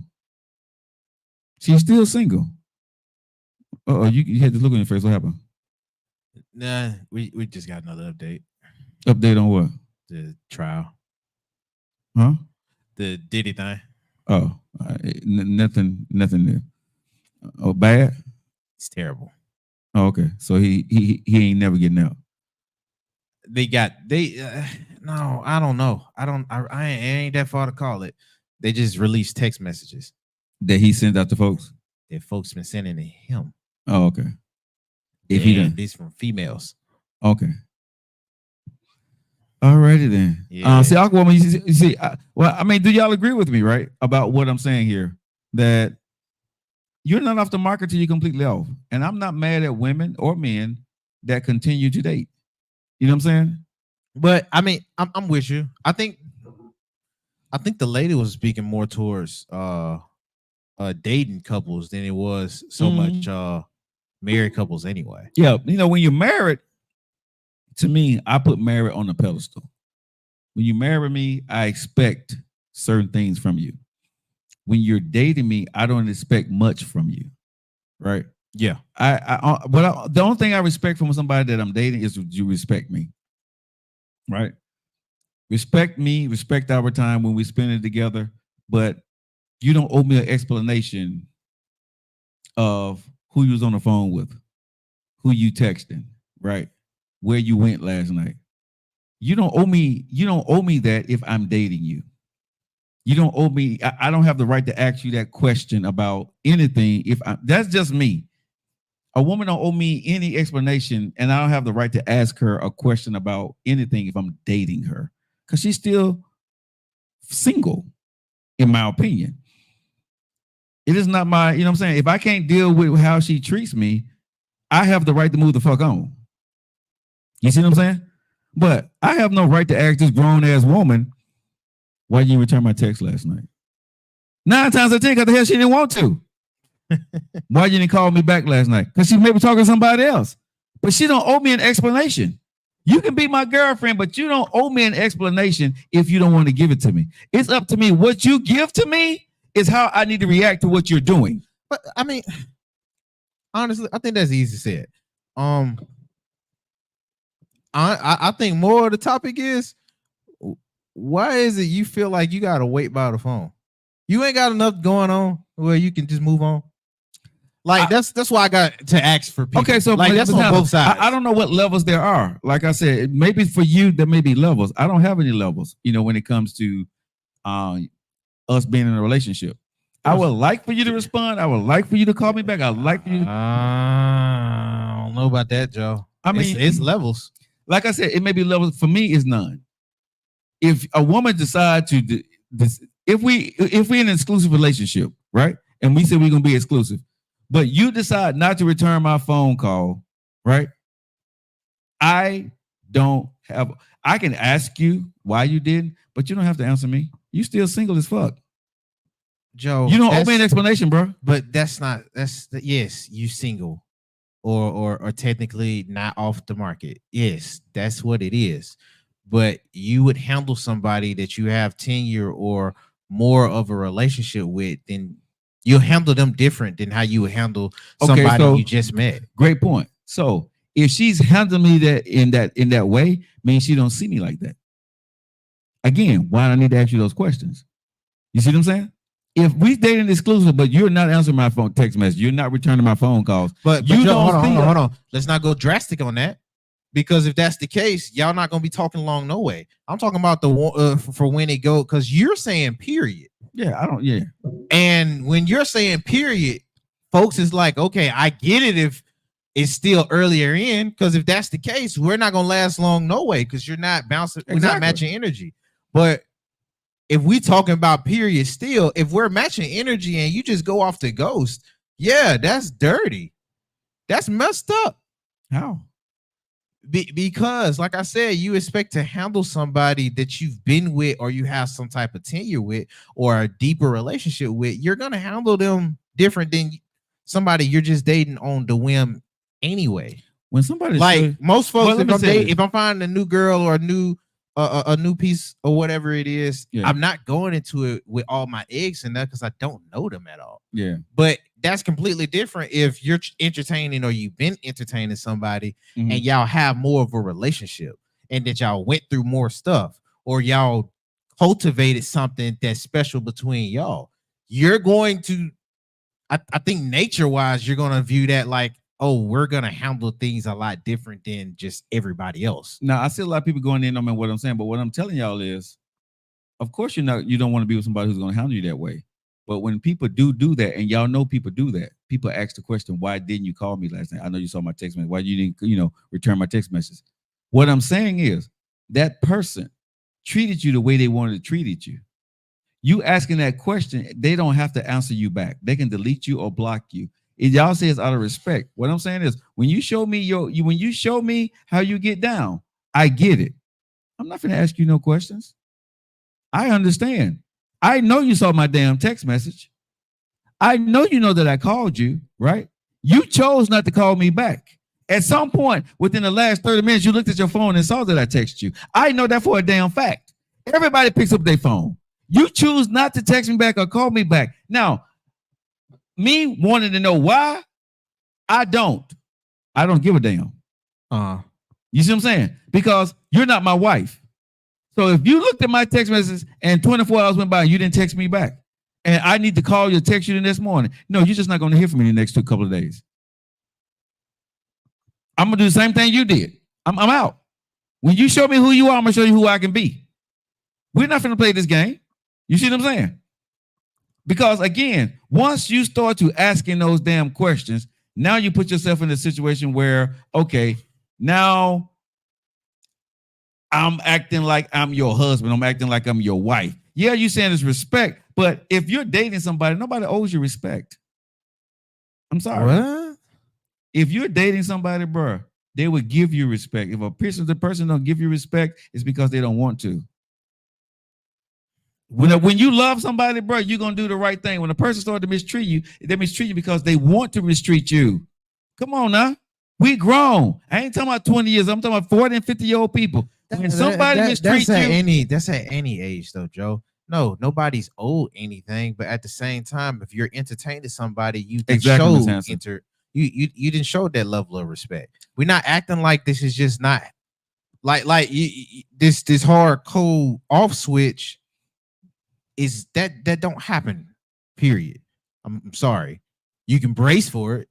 She's still single. Oh, you had to look on your face. What happened? Nah, we just got another update. Update on what? The trial. Huh? The Diddy thing. Oh, nothing there. Oh, bad? It's terrible. Oh, okay. So he ain't never getting out. No, I don't know. I ain't that far to call it. They just released text messages That he sent out to folks? that folks been sending to him. Oh, okay. If he done. These from females. Okay. Alrighty then. Yeah. See, Aquaman, you see, I mean, do y'all agree with me, right, about what I'm saying here? That you're not off the market till you're completely off. And I'm not mad at women or men that continue to date. You know what I'm saying? But I mean, I'm with you. I think the lady was speaking more towards dating couples than it was so much married couples anyway. Yeah, you know, when you're married, to me, I put married on a pedestal. When you marry me, I expect certain things from you. When you're dating me, I don't expect much from you, right? Yeah. The only thing I respect from somebody that I'm dating is you respect me, right? Respect me, respect our time when we spend it together, but you don't owe me an explanation of who you was on the phone with, who you texting, right? Where you went last night. You don't owe me that if I'm dating you. You don't owe me. I don't have the right to ask you that question about anything. That's just me. A woman don't owe me any explanation, and I don't have the right to ask her a question about anything if I'm dating her, because she's still single, in my opinion. It is not my, you know what I'm saying? If I can't deal with how she treats me, I have the right to move the fuck on. You see what I'm saying? But I have no right to ask this grown ass woman, why didn't you return my text last night? 9 times out of 10, because the hell she didn't want to. Why you didn't call me back last night? Because she may be talking to somebody else. But she don't owe me an explanation. You can be my girlfriend, but you don't owe me an explanation if you don't want to give it to me. It's up to me. What you give to me is how I need to react to what you're doing. But I mean, honestly, I think that's easy said. I think more of the topic is, why is it you feel like you gotta wait by the phone? You ain't got enough going on where you can just move on. Like that's why I got to ask for people. Okay, so like that's on both sides. I don't know what levels there are. Like I said, maybe for you there may be levels. I don't have any levels. You know, when it comes to us being in a relationship, I would like for you to respond. I would like for you to call me back. I'd like for you. I don't know about that, Joe. I mean, it's levels. Like I said, it may be levels. For me, it's none. If a woman decides to, if we in an exclusive relationship, right, and we say we're gonna be exclusive, but you decide not to return my phone call, right? I can ask you why you didn't, but you don't have to answer me. You still single as fuck. Joe, you don't owe me an explanation, bro. But yes, you single or technically not off the market. Yes, that's what it is. But you would handle somebody that you have tenure or more of a relationship with, then you'll handle them different than how you would handle somebody you just met. Great point. So if she's handling me in that way, means she don't see me like that. Again, why do I need to ask you those questions? You see what I'm saying? If we dating exclusive, but you're not answering my phone text message, you're not returning my phone calls. But you don't hold on. Let's not go drastic on that. Because if that's the case, y'all not gonna be talking long no way. I'm talking about the for when it go, because you're saying period. Yeah, I don't. Yeah, and when you're saying period, folks is like, okay, I get it if it's still earlier in, because if that's the case, we're not gonna last long no way, because you're not bouncing, we're not matching energy. But if we talking about period still, if we're matching energy and you just go off the ghost, yeah, that's dirty. That's messed up. How? Because, like I said, you expect to handle somebody that you've been with or you have some type of tenure with or a deeper relationship with. You're going to handle them different than somebody you're just dating on the whim anyway. When somebody like most folks, if I'm finding a new girl or a new piece or whatever it is, I'm not going into it with all my eggs in that because I don't know them at all. Yeah. But that's completely different if you're entertaining or you've been entertaining somebody and y'all have more of a relationship and that y'all went through more stuff or y'all cultivated something that's special between y'all. You're going to, I think nature-wise, you're going to view that like, oh, we're going to handle things a lot different than just everybody else. Now, I see a lot of people going in on what I'm saying, but what I'm telling y'all is, of course, you don't want to be with somebody who's going to handle you that way. But when people do that, and y'all know people do that, people ask the question, why didn't you call me last night? I know you saw my text message. Why you didn't, return my text message? What I'm saying is that person treated you the way they wanted to treat you. You asking that question, they don't have to answer you back. They can delete you or block you. Y'all say it's out of respect. What I'm saying is, when you show me when you show me how you get down, I get it. I'm not going to ask you no questions. I understand. I know you saw my damn text message. I know you know that I called you, right? You chose not to call me back. At some point within the last 30 minutes, you looked at your phone and saw that I texted you. I know that for a damn fact. Everybody picks up their phone. You choose not to text me back or call me back. Now, me wanting to know why, I don't give a damn. You see what I'm saying? Because you're not my wife. So if you looked at my text messages and 24 hours went by and you didn't text me back, and I need to call you or text you the next morning, no, you're just not going to hear from me the next couple of days. I'm going to do the same thing you did. I'm out. When you show me who you are, I'm going to show you who I can be. We're not going to play this game. You see what I'm saying? Because again, once you start to asking those damn questions, now you put yourself in a situation where, okay, now I'm acting like I'm your husband. I'm acting like I'm your wife. Yeah, you saying it's respect, but if you're dating somebody, nobody owes you respect. I'm sorry. What? If you're dating somebody, bro, they would give you respect. If the person don't give you respect, it's because they don't want to. When you love somebody, bro, you're gonna do the right thing. When a person starts to mistreat you, they mistreat you because they want to mistreat you. Come on now. We grown. I ain't talking about 20 years. I'm talking about 40 and 50-year-old people. When somebody mistreats you, that's at any age though, Joe. No, nobody's owed anything, but at the same time, if you're entertaining somebody, you didn't you didn't show that level of respect. We're not acting like this is just not like this hard cold off switch is that don't happen. Period. I'm sorry. You can brace for it,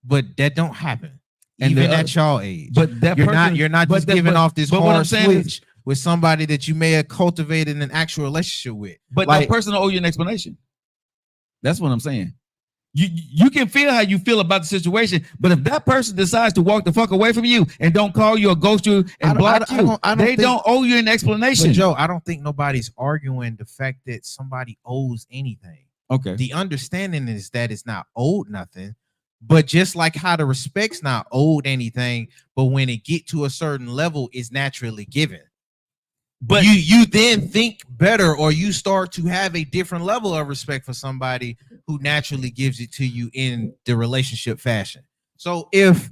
but that don't happen. And Even at y'all age. But that you're not just giving off this hard switch is, with somebody that you may have cultivated an actual relationship with. But that person will owe you an explanation. That's what I'm saying. You can feel how you feel about the situation, but if that person decides to walk the fuck away from you and don't call you or ghost you and block you, they don't owe you an explanation. But Joe, I don't think nobody's arguing the fact that somebody owes anything. Okay. The understanding is that it's not owed nothing, but just like how the respect's not owed anything, but when it get to a certain level, it's naturally given. But you then think better, or you start to have a different level of respect for somebody who naturally gives it to you in the relationship fashion. So if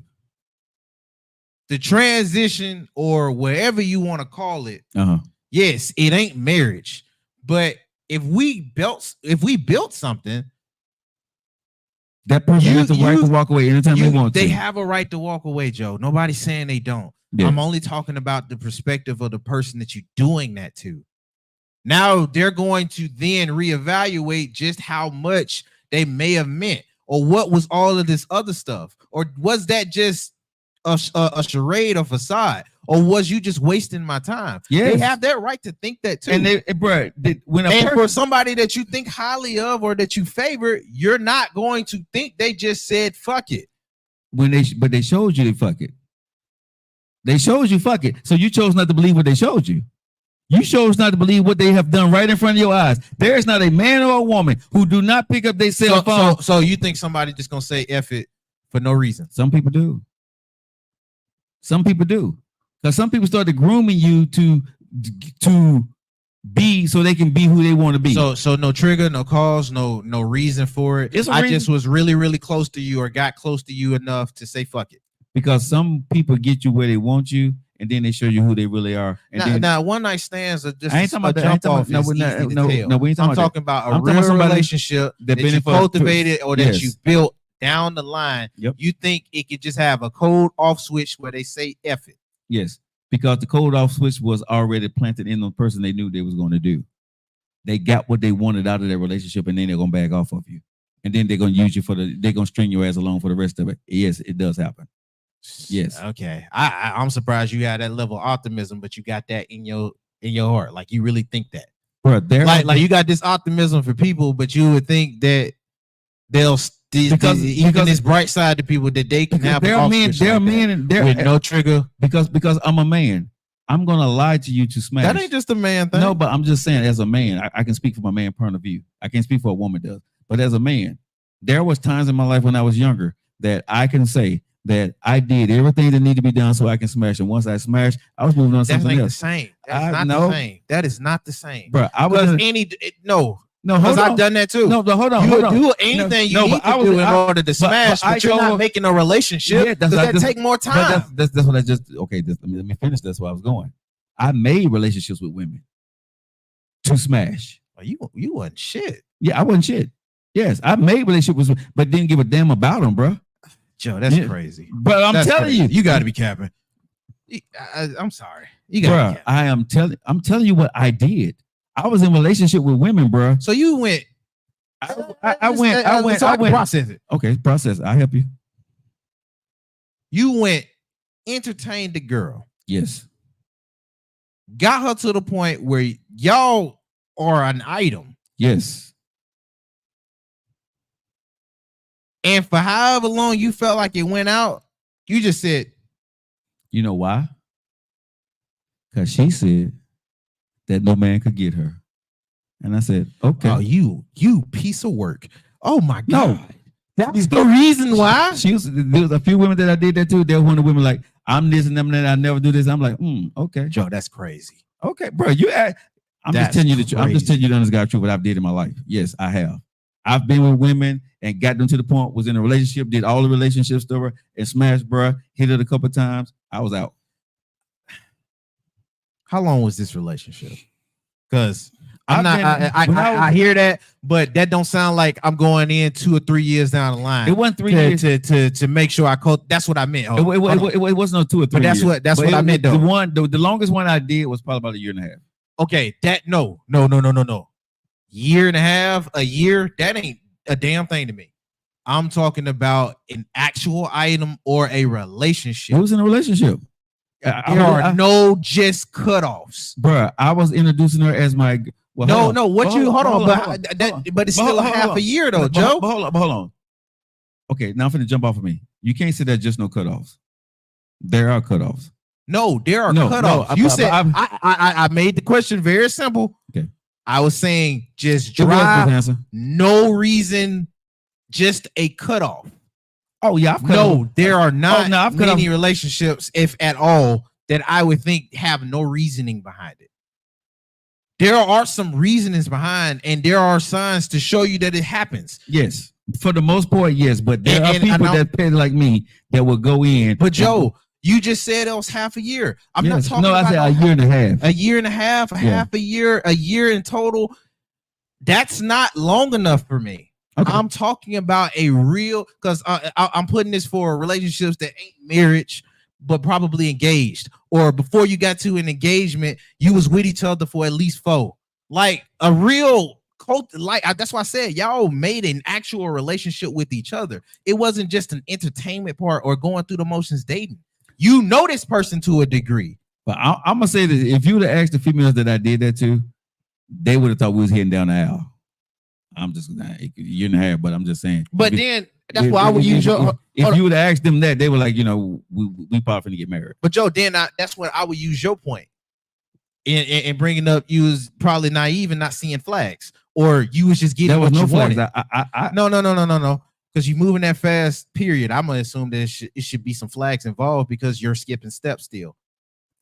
the transition, or whatever you want to call it, yes, it ain't marriage, but if we built something, that person has the right to walk away anytime they want to. They have a right to walk away, Joe. Nobody's saying they don't. Yeah. I'm only talking about the perspective of the person that you're doing that to. Now they're going to then reevaluate just how much they may have meant, or what was all of this other stuff, or was that just a charade or facade, or was you just wasting my time? Yes. They have that right to think that too. And for somebody that you think highly of or that you favor, you're not going to think they just said fuck it. But they showed you they fuck it. They showed you fuck it. So you chose not to believe what they showed you. You chose not to believe what they have done right in front of your eyes. There is not a man or a woman who do not pick up their cell phone. So you think somebody just gonna say F it for no reason? Some people do. Some people do. Because some people started grooming you to be so they can be who they want to be. So no trigger, no cause, no reason for it. Just was really, really close to you, or got close to you enough to say fuck it. Because some people get you where they want you, and then they show you who they really are. And now one night stands are just I ain't talking about jump off. No, we ain't I'm talking about a real relationship that you cultivated or that you built down the line. Yep. You think it could just have a cold off switch where they say F it? Yes, because the cold off switch was already planted in the person they knew they was going to do. They got what they wanted out of their relationship, and then they're going to back off of you. And then they're going to use you they're going to string your ass along for the rest of it. Yes, it does happen. Yes. Okay. I'm surprised you had that level of optimism, but you got that in your heart. Like you really think that. Bro, like you got this optimism for people, but you would think that they'll because this bright side to people that they can have. There are men with no trigger. Because I'm a man. I'm gonna lie to you to smash. That ain't just a man thing. No, but I'm just saying, as a man, I can speak from a man point of view. I can't speak for a woman does. But as a man, there was times in my life when I was younger that I can say that I did everything that needed to be done so I can smash. And once I smashed, I was moving on to something else. The same. That's not the same. That is not the same. Bro, because I've done that too. No, hold on. You would do anything you need to do in order to smash, but you're not making a relationship. Yeah, that take more time. That's what I just okay. Let me finish. That's where I was going. I made relationships with women to smash. Well, you wasn't shit. Yeah, I wasn't shit. Yes, I made relationships, but didn't give a damn about them, bro. Joe, that's crazy. But I'm telling you got to be capping. I'm sorry. You got to be capping. I'm telling you what I did. I was in a relationship with women, bro. So you went. I went. Process it. Okay, process. I'll help you. You went, entertained the girl. Yes. Got her to the point where y'all or an item. Yes. And for however long you felt like it went out, you just said, You know why? Because she said that no man could get her. And I said, okay. "Oh, you piece of work." Oh my No. God. That's the reason why. There was a few women that I did that too. There were one of the women like, I'm this and them and that. I never do this. I'm like, okay. Joe, that's crazy. Okay, bro. I'm That's just telling you the truth. I'm just crazy. telling you the honest God truth what I've did in my life. Yes, I have. I've been with women and got them to the point, was in a relationship, did all the relationship stuff and smashed, bro. Hit it a couple of times. I was out. How long was this relationship? Because I've been- I hear that, but that don't sound like I'm going in 2 or 3 years down the line. It wasn't 3 years. to make sure I code. That's what I meant. It wasn't no 2 or 3 But that's years. what I meant though. The longest one I did was probably about a year and a half. Okay, that no. Year and a half, a year, that ain't a damn thing to me. I'm talking about an actual item or a relationship. It was in a relationship. There are no just cutoffs. Bruh, I was introducing her as my. Well, No. But it's still a half a year though, Joe. Hold on. Okay, now I'm finna jump off of me. You can't say there's just no cutoffs. There are cutoffs. No, there are No, cutoffs. no, You said I made the question very simple. Okay. I was saying just Give me a drive, quick answer. no reason, just a cutoff. Oh yeah, I've cut No, off. there are not I've cut many off. relationships, if at all, that I would think have no reasoning behind it. There are some reasonings behind, and there are signs to show you that it happens. Yes, for the most part, yes. But there are And people that pay like me that will go in. But Joe, you just said it was half a year. I'm not talking No, about I said a year and a half. a year and a half, half a year in total. That's not long enough for me. Okay. I'm talking about a real, because I'm putting this for relationships that ain't marriage, but probably engaged, or before you got to an engagement, you was with each other for at least 4. Like a real cult. Like that's why I said y'all made an actual relationship with each other. It wasn't just an entertainment part or going through the motions dating. You know this person to a degree. But I'm gonna say this: if you would have asked the females that I did that to, they would have thought we was heading down the aisle. I'm just a year and a half, but I'm just saying. But then that's why I would use your. If you would have asked them that, they were like, we probably finna get married. But Joe, then that's when I would use your point in bringing up you was probably naive and not seeing flags, or you was just getting There was what no you flags. wanted. No. Because you moving that fast. Period. I'm gonna assume that it should be some flags involved because you're skipping steps still.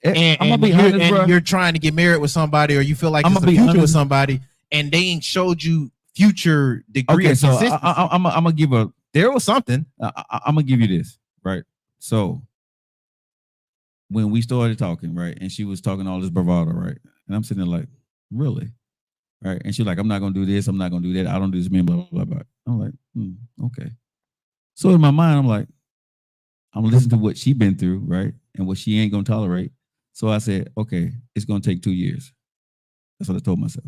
And I'm gonna be honest, bro. You're trying to get married with somebody, or you feel like I'm it's the gonna be future with honest. somebody, and they ain't showed you future degree Okay, of so consistency. I'm gonna give a. There was something. I'm gonna give you this, right? So when we started talking, right, and she was talking all this bravado, right, and I'm sitting there like, really, right? And she's like, I'm not gonna do this, I'm not gonna do that, I don't do this, blah blah blah blah. I'm like, okay. So in my mind, I'm like, I'm listening to what she been through, right, and what she ain't gonna tolerate. So I said, okay, it's gonna take 2 years. That's what I told myself,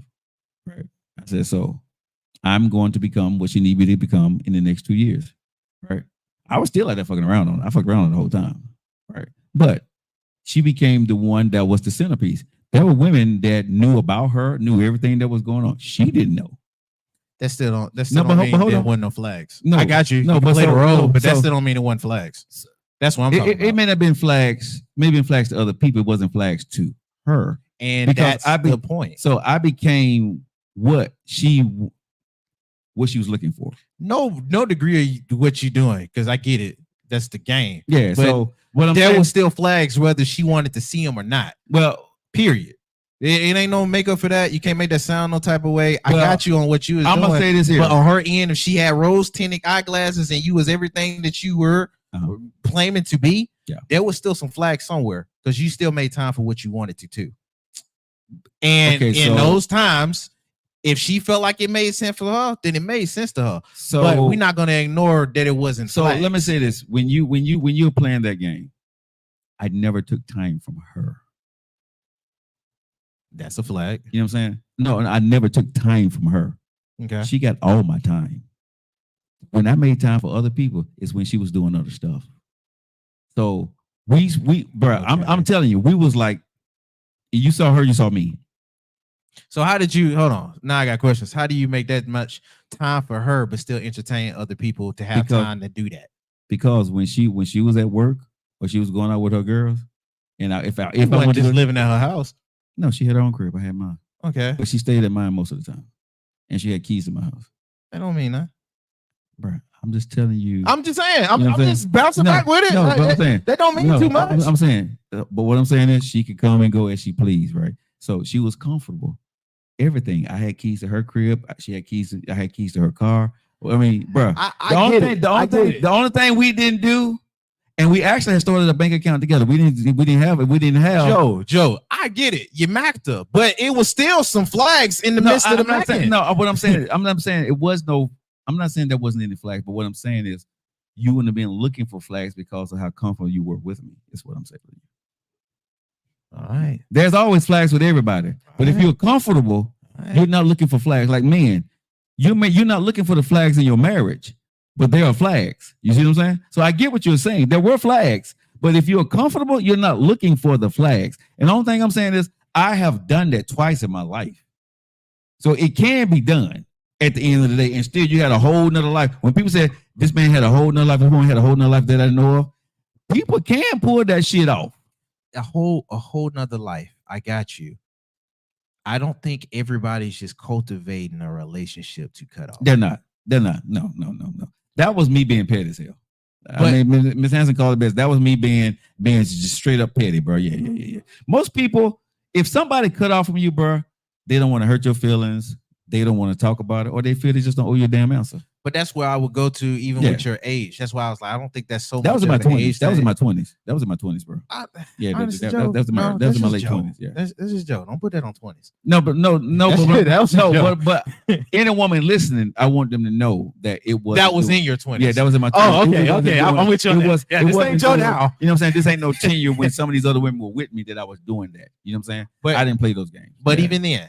right? I said, so I'm going to become what she need me to become in the next 2 years, right? I was still like that fucking around on. I fucked around on the whole time, right? But she became the one that was the centerpiece. There were women that knew about her, knew everything that was going on. She didn't know. That still don't. That No, still but don't hold- mean but hold there on. wasn't no flags. No, I got you. no, You but played a so- role, no, but that so- still don't mean it wasn't flags. That's what I'm talking It about. may not have been flags, maybe been flags to other people. It wasn't flags to her. And because that's the point. So I became what she was looking for. No degree of what you're doing, because I get it. That's the game. Yeah. But so what I'm there saying, was still flags whether she wanted to see them or not. well, Period. It ain't no makeup for that. You can't make that sound no type of way. I Well, got you on what you was I'm doing. gonna say this here. But on her end, if she had rose tinted eyeglasses and you was everything that you were claiming to be, Yeah. there was still some flags somewhere because you still made time for what you wanted to too. And Okay, in so- those times, if she felt like it made sense for her, then it made sense to her. So But we're not gonna ignore that it wasn't. So flags. let me say this: when you were playing that game, I never took time from her. That's a flag. You know what I'm saying? No, I never took time from her. Okay. She got all my time. When I made time for other people, is when she was doing other stuff. So bro, I'm telling you, we was like, you saw her, you saw me. So how did you hold on? Now I got questions. How do you make that much time for her, but still entertain other people to have time to do that? Because when she was at work or she was going out with her girls, and if I wanted just to living at her house. no, she had her own crib. I had mine, Okay, but she stayed at mine most of the time, and she had keys to my house. I don't mean that, Bro, I'm just telling you. I'm just saying. I'm You know what I'm just bouncing back with it. No, Like, but I'm saying that don't mean too much. I'm saying, but what I'm saying is she could come and go as she pleased, right? So she was comfortable. Everything. I had keys to her crib. She had keys. I had keys to her car. Well, I mean, bro, the only thing we didn't do, and we actually had started a bank account together. We didn't have. Joe, I get it. You macked her, but it was still some flags in the midst of the macking. No, what I'm saying, I'm not saying it was no. I'm not saying there wasn't any flags, but what I'm saying is you wouldn't have been looking for flags because of how comfortable you were with me. That's what I'm saying. All right. There's always flags with everybody, but if you're comfortable, you're not looking for flags. Like men, you're not looking for the flags in your marriage, but there are flags. You see what I'm saying? So I get what you're saying. There were flags, but if you're comfortable, you're not looking for the flags. And the only thing I'm saying is I have done that twice in my life, so it can be done. At the end of the day, and still you had a whole nother life. When people say this man had a whole nother life, this woman had a whole nother life that I know of, people can pull that shit off. A whole nother life. I got you. I don't think everybody's just cultivating a relationship to cut off. They're not. No. That was me being petty as hell. I mean, Miss Hanson called it best. That was me being just straight up petty, bro. Yeah. Most people, if somebody cut off from you, bro, they don't want to hurt your feelings. They don't want to talk about it, or they feel they just don't owe you a damn answer. But that's where I would go to, even with your age. That's why I was like, I don't think that's so. That was in my 20s. That was in my 20s. That was in my 20s, bro. Honestly, that was in my late 20s. Yeah, this is Joe. Don't put that on 20s. But any woman listening, I want them to know that it was in your 20s. Yeah, that was in my 20s. Oh, okay. I'm with you on that. This ain't Joe now. You know what I'm saying? This ain't no tenure when some of these other women were with me that I was doing that. You know what I'm saying? But I didn't play those games. But even then,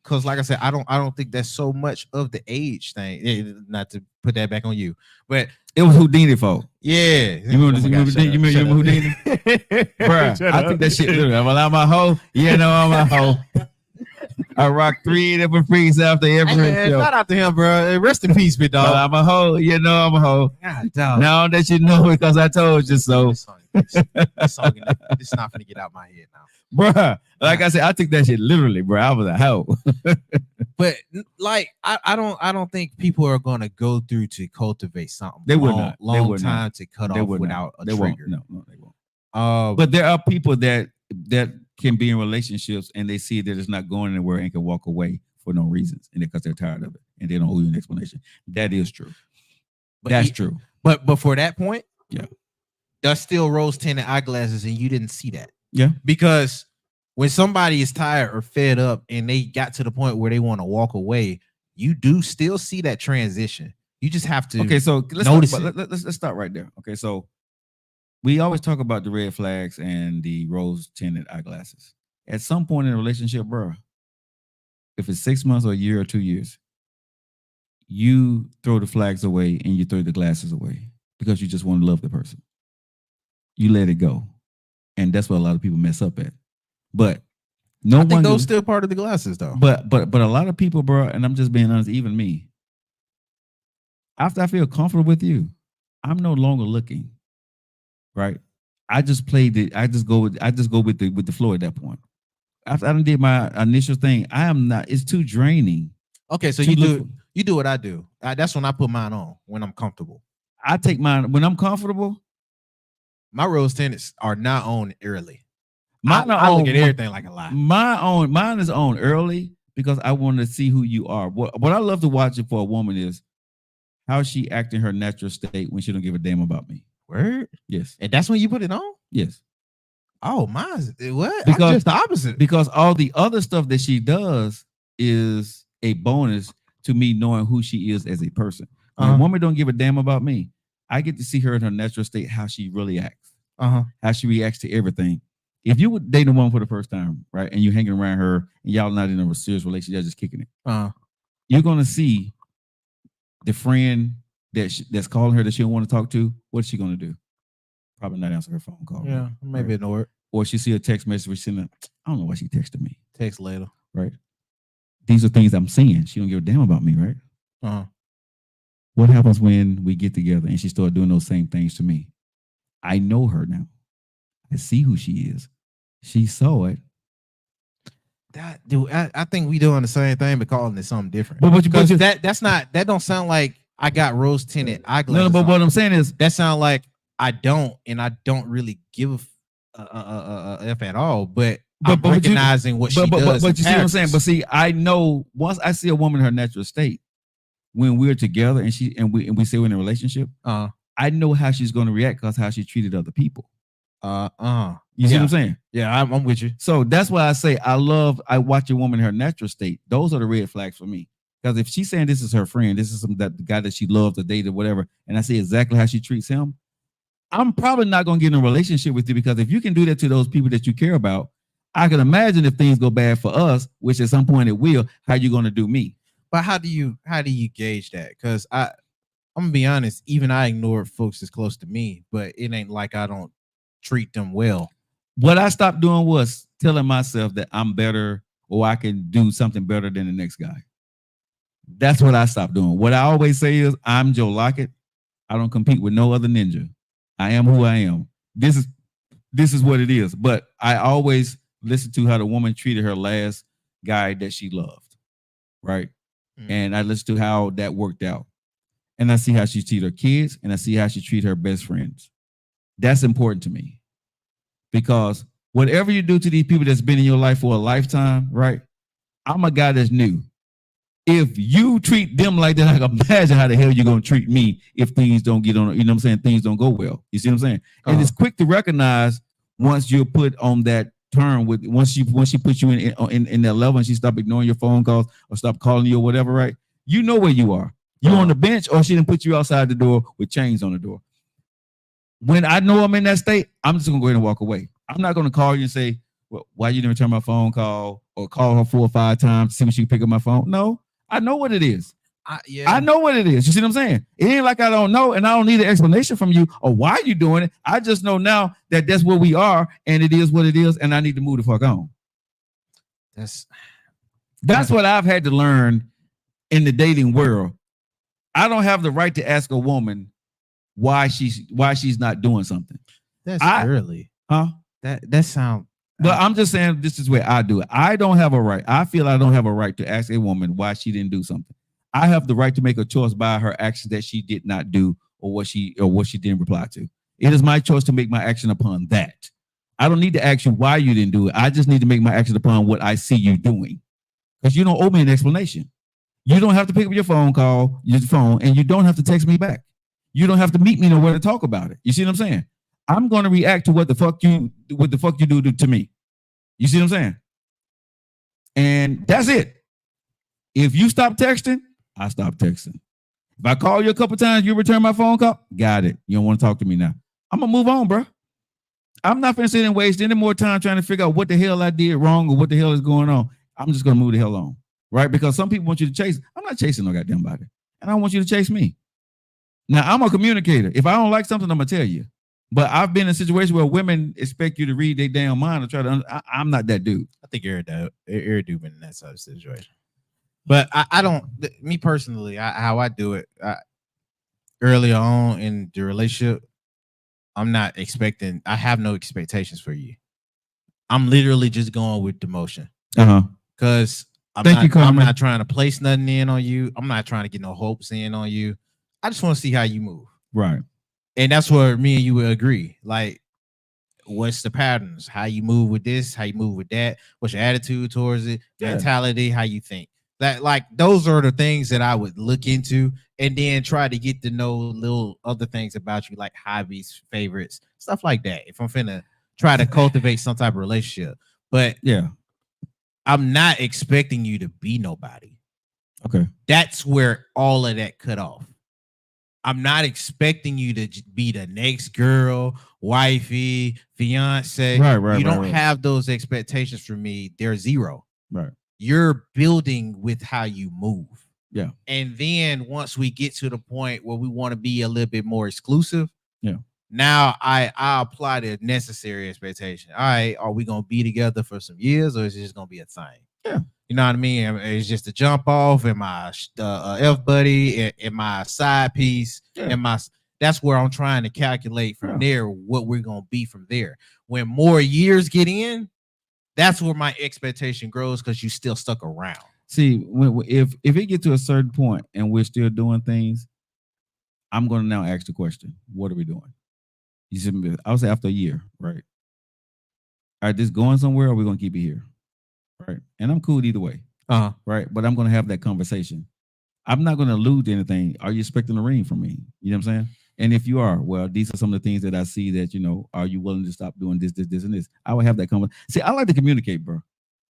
because like I said, I don't think that's so much of the age thing. Not to put that back on you, but it was Houdini fault. Yeah, you remember Houdini? Bruh, I think that shit literally. I'm a hoe. Yeah, no, I'm a hoe. I rock 3 different freaks after every show. Shout out to him, bro. Rest in peace, big dog. Well, I'm a hoe. You know I'm a hoe. God, dog. Now that you know because I told you so. This song is not gonna get out my head now. Bruh, like I said, I took that shit literally, bro. I was a hoe. But like, I don't think people are gonna go through to cultivate something. They would not. Long time to cut off without a trigger. No, they won't. But there are people that can be in relationships and they see that it's not going anywhere and can walk away for no reasons, and because they're tired of it and they don't owe you an explanation. That is true. That's true. But for that point, yeah, there's still rose-tinted eyeglasses, and you didn't see that. Yeah, because when somebody is tired or fed up and they got to the point where they want to walk away, you do still see that transition. You just have to. Okay, so let's start right there. Okay, so we always talk about the red flags and the rose-tinted eyeglasses. At some point in a relationship, bro, if it's 6 months or a year or 2 years, you throw the flags away and you throw the glasses away because you just want to love the person. You let it go. And that's what a lot of people mess up at. But I think those still part of the glasses, though. But a lot of people, bro, and I'm just being honest, even me, after I feel comfortable with you, I'm no longer looking. Right? I just played it. I just go with the flow at that point. After I done did my initial thing, I am not. It's too draining. Okay, so you do what I do. That's when I put mine on when I'm comfortable. I take mine when I'm comfortable. My rose tints are not on early. I look at everything like a lie. Mine is on early because I want to see who you are. What I love to watch it for a woman is how she act in her natural state when she don't give a damn about me. Word? Yes. And that's when you put it on? Yes. Oh, mine's what? Because I'm just the opposite. Because all the other stuff that she does is a bonus to me knowing who she is as a person. When a woman don't give a damn about me, I get to see her in her natural state, how she really acts, how she reacts to everything. If you would date a woman for the first time, right, and you're hanging around her and y'all not in a serious relationship, y'all just kicking it, you're gonna see the friend that's calling her that she don't want to talk to. What's she gonna do? Probably not answer her phone call. Yeah, maybe ignore it. Or she see a text message, I I don't know why she texted me. Text later. Right. These are things I'm seeing. She don't give a damn about me, right? Uh-huh. What happens when we get together and she started doing those same things to me? I know her now. I see who she is. She saw it. That dude, I think we doing the same thing, but calling it something different. But that don't sound like I got rose tinted eyeglasses. No, but what I'm saying is that sound like I don't really give a F at all. But I'm recognizing what she does. But you see what I'm saying? But see, I know once I see a woman in her natural state, when we're together and we say we're in a relationship, I know how she's going to react because how she treated other people. You see what I'm saying? Yeah, I'm with you. So that's why I say I watch a woman in her natural state. Those are the red flags for me. Because if she's saying this is her friend, this is the guy that she loves to date or whatever, and I see exactly how she treats him, I'm probably not going to get in a relationship with you, because if you can do that to those people that you care about, I can imagine if things go bad for us, which at some point it will, how you going to do me. But how do you gauge that? Because I'm gonna be honest, even I ignore folks as close to me, but it ain't like I don't treat them well. What I stopped doing was telling myself that I'm better or I can do something better than the next guy. That's what I stopped doing. What I always say is I'm Joe Lockett. I don't compete with no other ninja. I am who I am. This is what it is. But I always listen to how the woman treated her last guy that she loved. Right. And I listen to how that worked out. And I see how she treat her kids, and I see how she treat her best friends. That's important to me. Because whatever you do to these people that's been in your life for a lifetime, right? I'm a guy that's new. If you treat them like that, I can imagine how the hell you're going to treat me if things don't get on, you know what I'm saying? Things don't go well. You see what I'm saying? And it's quick to recognize once you're put on that term with, once she puts you in that level and she stop ignoring your phone calls or stop calling you or whatever, right? You know where you are. You on the bench, or she didn't put you outside the door with chains on the door. When I know I'm in that state, I'm just gonna go ahead and walk away. I'm not gonna call you and say, well, why you didn't return my phone call, or call her 4 or 5 times to see if she can pick up my phone. No, I know what it is. I know what it is. You see what I'm saying? It ain't like I don't know, and I don't need an explanation from you or why you doing it. I just know now that that's where we are, and it is what it is, and I need to move the fuck on. That's what I've had to learn in the dating world. I don't have the right to ask a woman why she's not doing something. That's early. That sound. But I'm just saying this is where I do it. I don't have a right. I feel I don't have a right to ask a woman why she didn't do something. I have the right to make a choice by her actions that she did not do, or what she didn't reply to. It is my choice to make my action upon that. I don't need to ask you why you didn't do it. I just need to make my action upon what I see you doing. Because you don't owe me an explanation. You don't have to pick up your phone, and you don't have to text me back. You don't have to meet me nowhere to talk about it. You see what I'm saying? I'm going to react to what the fuck you do to me. You see what I'm saying? And that's it. If you stop texting, I stop texting. If I call you a couple times, you return my phone call, got it. You don't want to talk to me now. I'm going to move on, bro. I'm not going to sit and waste any more time trying to figure out what the hell I did wrong or what the hell is going on. I'm just going to move the hell on. Right? Because some people want you to chase. I'm not chasing no goddamn body. And I want you to chase me. Now, I'm a communicator. If I don't like something, I'm going to tell you. But I've been in a situation where women expect you to read their damn mind or try to. I'm not that dude. I think you're a dude in that sort of situation. But I don't. Me personally, how I do it earlier on in the relationship, I'm not expecting. I have no expectations for you. I'm literally just going with the motion. Because I'm not trying to place nothing in on you. I'm not trying to get no hopes in on you. I just want to see how you move. Right. And that's where me and you would agree. Like, what's the patterns? How you move with this? How you move with that? What's your attitude towards it? Mentality? How you think? That, like, those are the things that I would look into, and then try to get to know little other things about you, like hobbies, favorites, stuff like that. If I'm finna try to cultivate some type of relationship. But yeah, I'm not expecting you to be nobody. Okay. That's where all of that cut off. I'm not expecting you to be the next girl, wifey, fiance. Right. You don't have those expectations from me. They're zero. Right. You're building with how you move. Yeah. And then once we get to the point where we want to be a little bit more exclusive, yeah, Now I apply the necessary expectation. All right, are we gonna be together for some years, or is it just gonna be a thing? Yeah. You know what I mean? It's just a jump off. Am I F buddy? Am I side piece? Yeah. Am I? That's where I'm trying to calculate from there what we're gonna be from there. When more years get in, that's where my expectation grows because you still stuck around. See, if it gets to a certain point and we're still doing things, I'm going to now ask the question: what are we doing? You said, I would say after a year, right? All right, this going somewhere, or are we going to keep it here? Right. And I'm cool either way. Right. But I'm going to have that conversation. I'm not going to allude to anything. Are you expecting a ring from me? You know what I'm saying? And if you are, well, these are some of the things that I see that, are you willing to stop doing this, and this? I will have that conversation. See, I like to communicate, bro.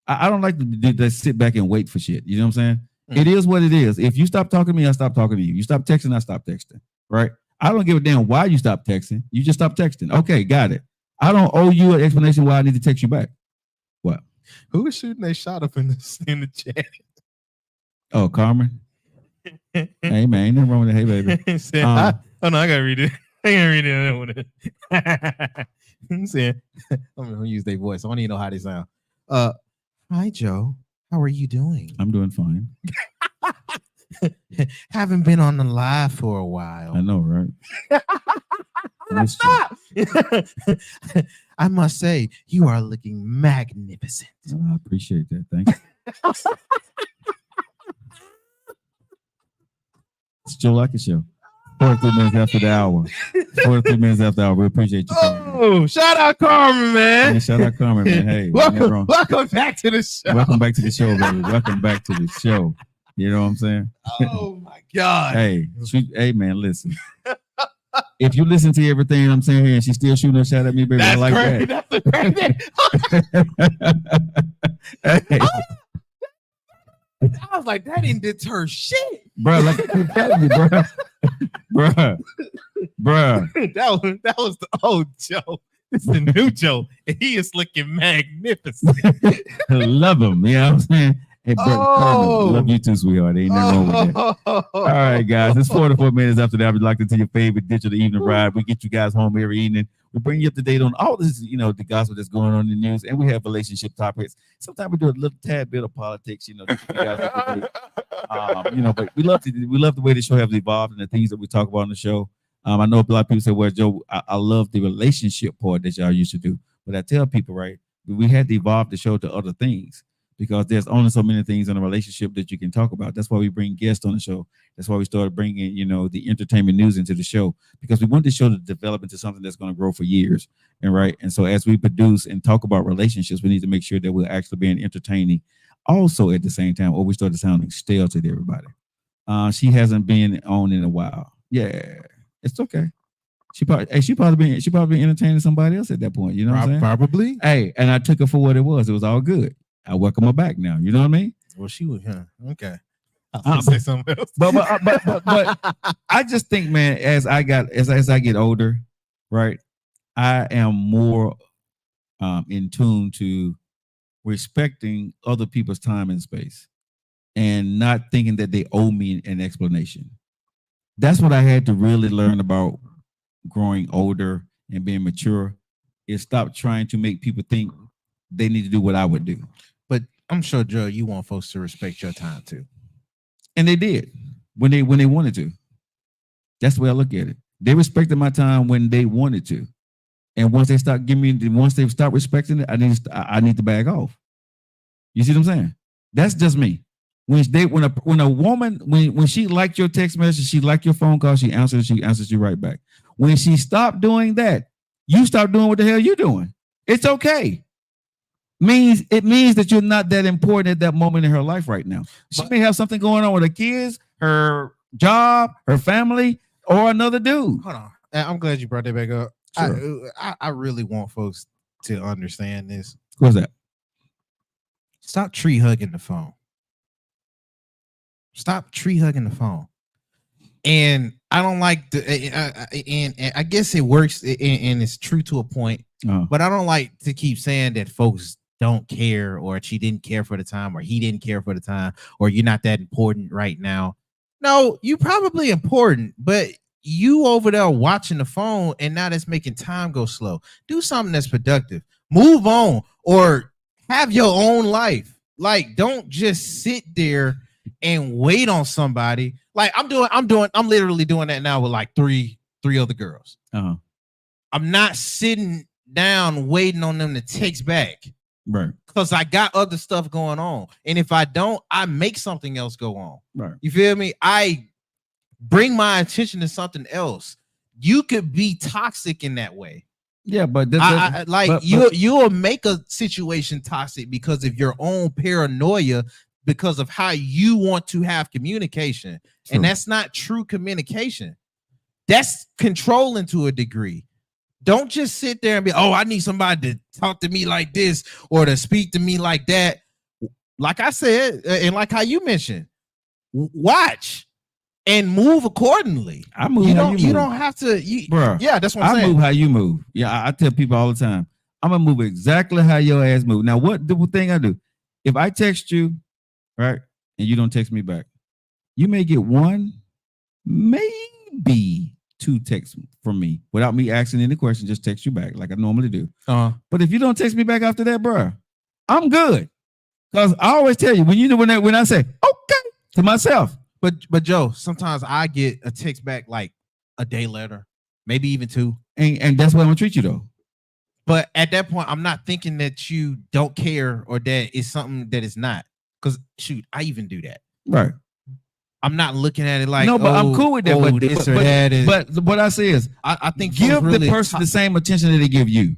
I don't like to sit back and wait for shit. You know what I'm saying? It is what it is. If you stop talking to me, I stop talking to you. You stop texting, I stop texting. Right? I don't give a damn why you stop texting. You just stop texting. Okay, got it. I don't owe you an explanation why I need to text you back. What? Who was shooting that shot up in the chat? Oh, Carmen. Hey man, ain't nothing wrong with that. Hey baby. Oh no, I gotta read it. I gotta read it. I'm saying, I'm gonna use their voice. I want to know how they sound. Hi Joe, how are you doing? I'm doing fine. Haven't been on the live for a while. I know, right? Stop! I must say, you are looking magnificent. Oh, I appreciate that. Thank you. It's Joe Lockett Show. 43 minutes after the hour. 43 minutes after the hour. We appreciate you. Oh, shout out Carmen, man. Yeah, shout out Carmen, man. Hey, welcome back to the show. Welcome back to the show, baby. Welcome back to the show. You know what I'm saying? Oh my God. Hey, man, listen. If you listen to everything I'm saying here and she's still shooting a shot at me, baby, that's I like crazy. that. That's crazy. I was like, that didn't deter shit. Bro, like I keep telling you, bro. That was the old Joe. This is the new Joe, and he is looking magnificent. Love him. You know what I'm saying? Hey, bro, love you too, sweetheart. Ain't nothing wrong with that. All right, guys. It's 44 minutes after that. We'd like to tell your favorite digital evening ride. We get you guys home every evening. We bring you up to date on all this, the gospel that's going on in the news, and we have relationship topics. Sometimes we do a little tad bit of politics, to keep you guys up to date. But we love the way the show has evolved and the things that we talk about on the show. I know a lot of people say, well, Joe, I love the relationship part that y'all used to do. But I tell people, right, we had to evolve the show to other things because there's only so many things in a relationship that you can talk about. That's why we bring guests on the show. That's why we started bringing, the entertainment news into the show because we want the show to develop into something that's going to grow for years. And so as we produce and talk about relationships, we need to make sure that we're actually being entertaining also at the same time, or we started sounding stale to everybody. She hasn't been on in a while. Yeah. It's okay. She probably been entertaining somebody else at that point. You know what I'm saying? Probably. Hey, and I took her for what it was. It was all good. I welcome her back now. You know what I mean? Well, she was, okay. I'll say something else. But I just think, man, as I get older, right, I am more in tune to respecting other people's time and space, and not thinking that they owe me an explanation. That's what I had to really learn about growing older and being mature, is stop trying to make people think they need to do what I would do. But I'm sure, Joe, you want folks to respect your time too. And they did when they wanted to. That's the way I look at it. They respected my time when they wanted to. And once they start respecting it, I need to back off. You see what I'm saying? That's just me. When a woman when she liked your text message, she liked your phone call, she answers you right back. When she stopped doing that, you stop doing what the hell you're doing. It's okay. It means that you're not that important at that moment in her life right now. She may have something going on with her kids, her job, her family, or another dude. Hold on. I'm glad you brought that back up. Sure. I really want folks to understand this. What's that? Stop tree hugging the phone. Stop tree hugging the phone. And I don't like and I guess it works and it's true to a point, but I don't like to keep saying that folks don't care, or she didn't care for the time, or he didn't care for the time, or you're not that important right now. No, you're probably important, but you over there watching the phone, and now that's making time go slow. Do something that's productive. Move on, or have your own life. Like, don't just sit there and wait on somebody. Like I'm literally doing that now with like three other girls. Uh-huh. I'm not sitting down waiting on them to text back. Right. Because I got other stuff going on. And if I don't, I make something else go on. Right. You feel me? I bring my attention to something else. You could be toxic in that way. Yeah, but you'll make a situation toxic because of your own paranoia, because of how you want to have communication. True. And that's not true communication. That's controlling to a degree. Don't just sit there and be, oh, I need somebody to talk to me like this or to speak to me like that. Like I said, and like how you mentioned, watch and move accordingly. I move. You don't have to. Bruh, yeah, that's what I'm saying. I move how you move. Yeah, I tell people all the time, I'm gonna move exactly how your ass move. Now, what the thing I do? If I text you, right, and you don't text me back, you may get one, maybe two texts from me without me asking any question. Just text you back like I normally do. But if you don't text me back after that, bruh, I'm good. Because I always tell you when I say okay to myself. But Joe, sometimes I get a text back like a day later, maybe even two. And that's what I'm gonna treat you though. But at that point, I'm not thinking that you don't care or that it's something that is not. Because shoot, I even do that. Right. I'm not looking at it like no, but I'm cool with that. But what I say is, I think give the person the same attention that they give you.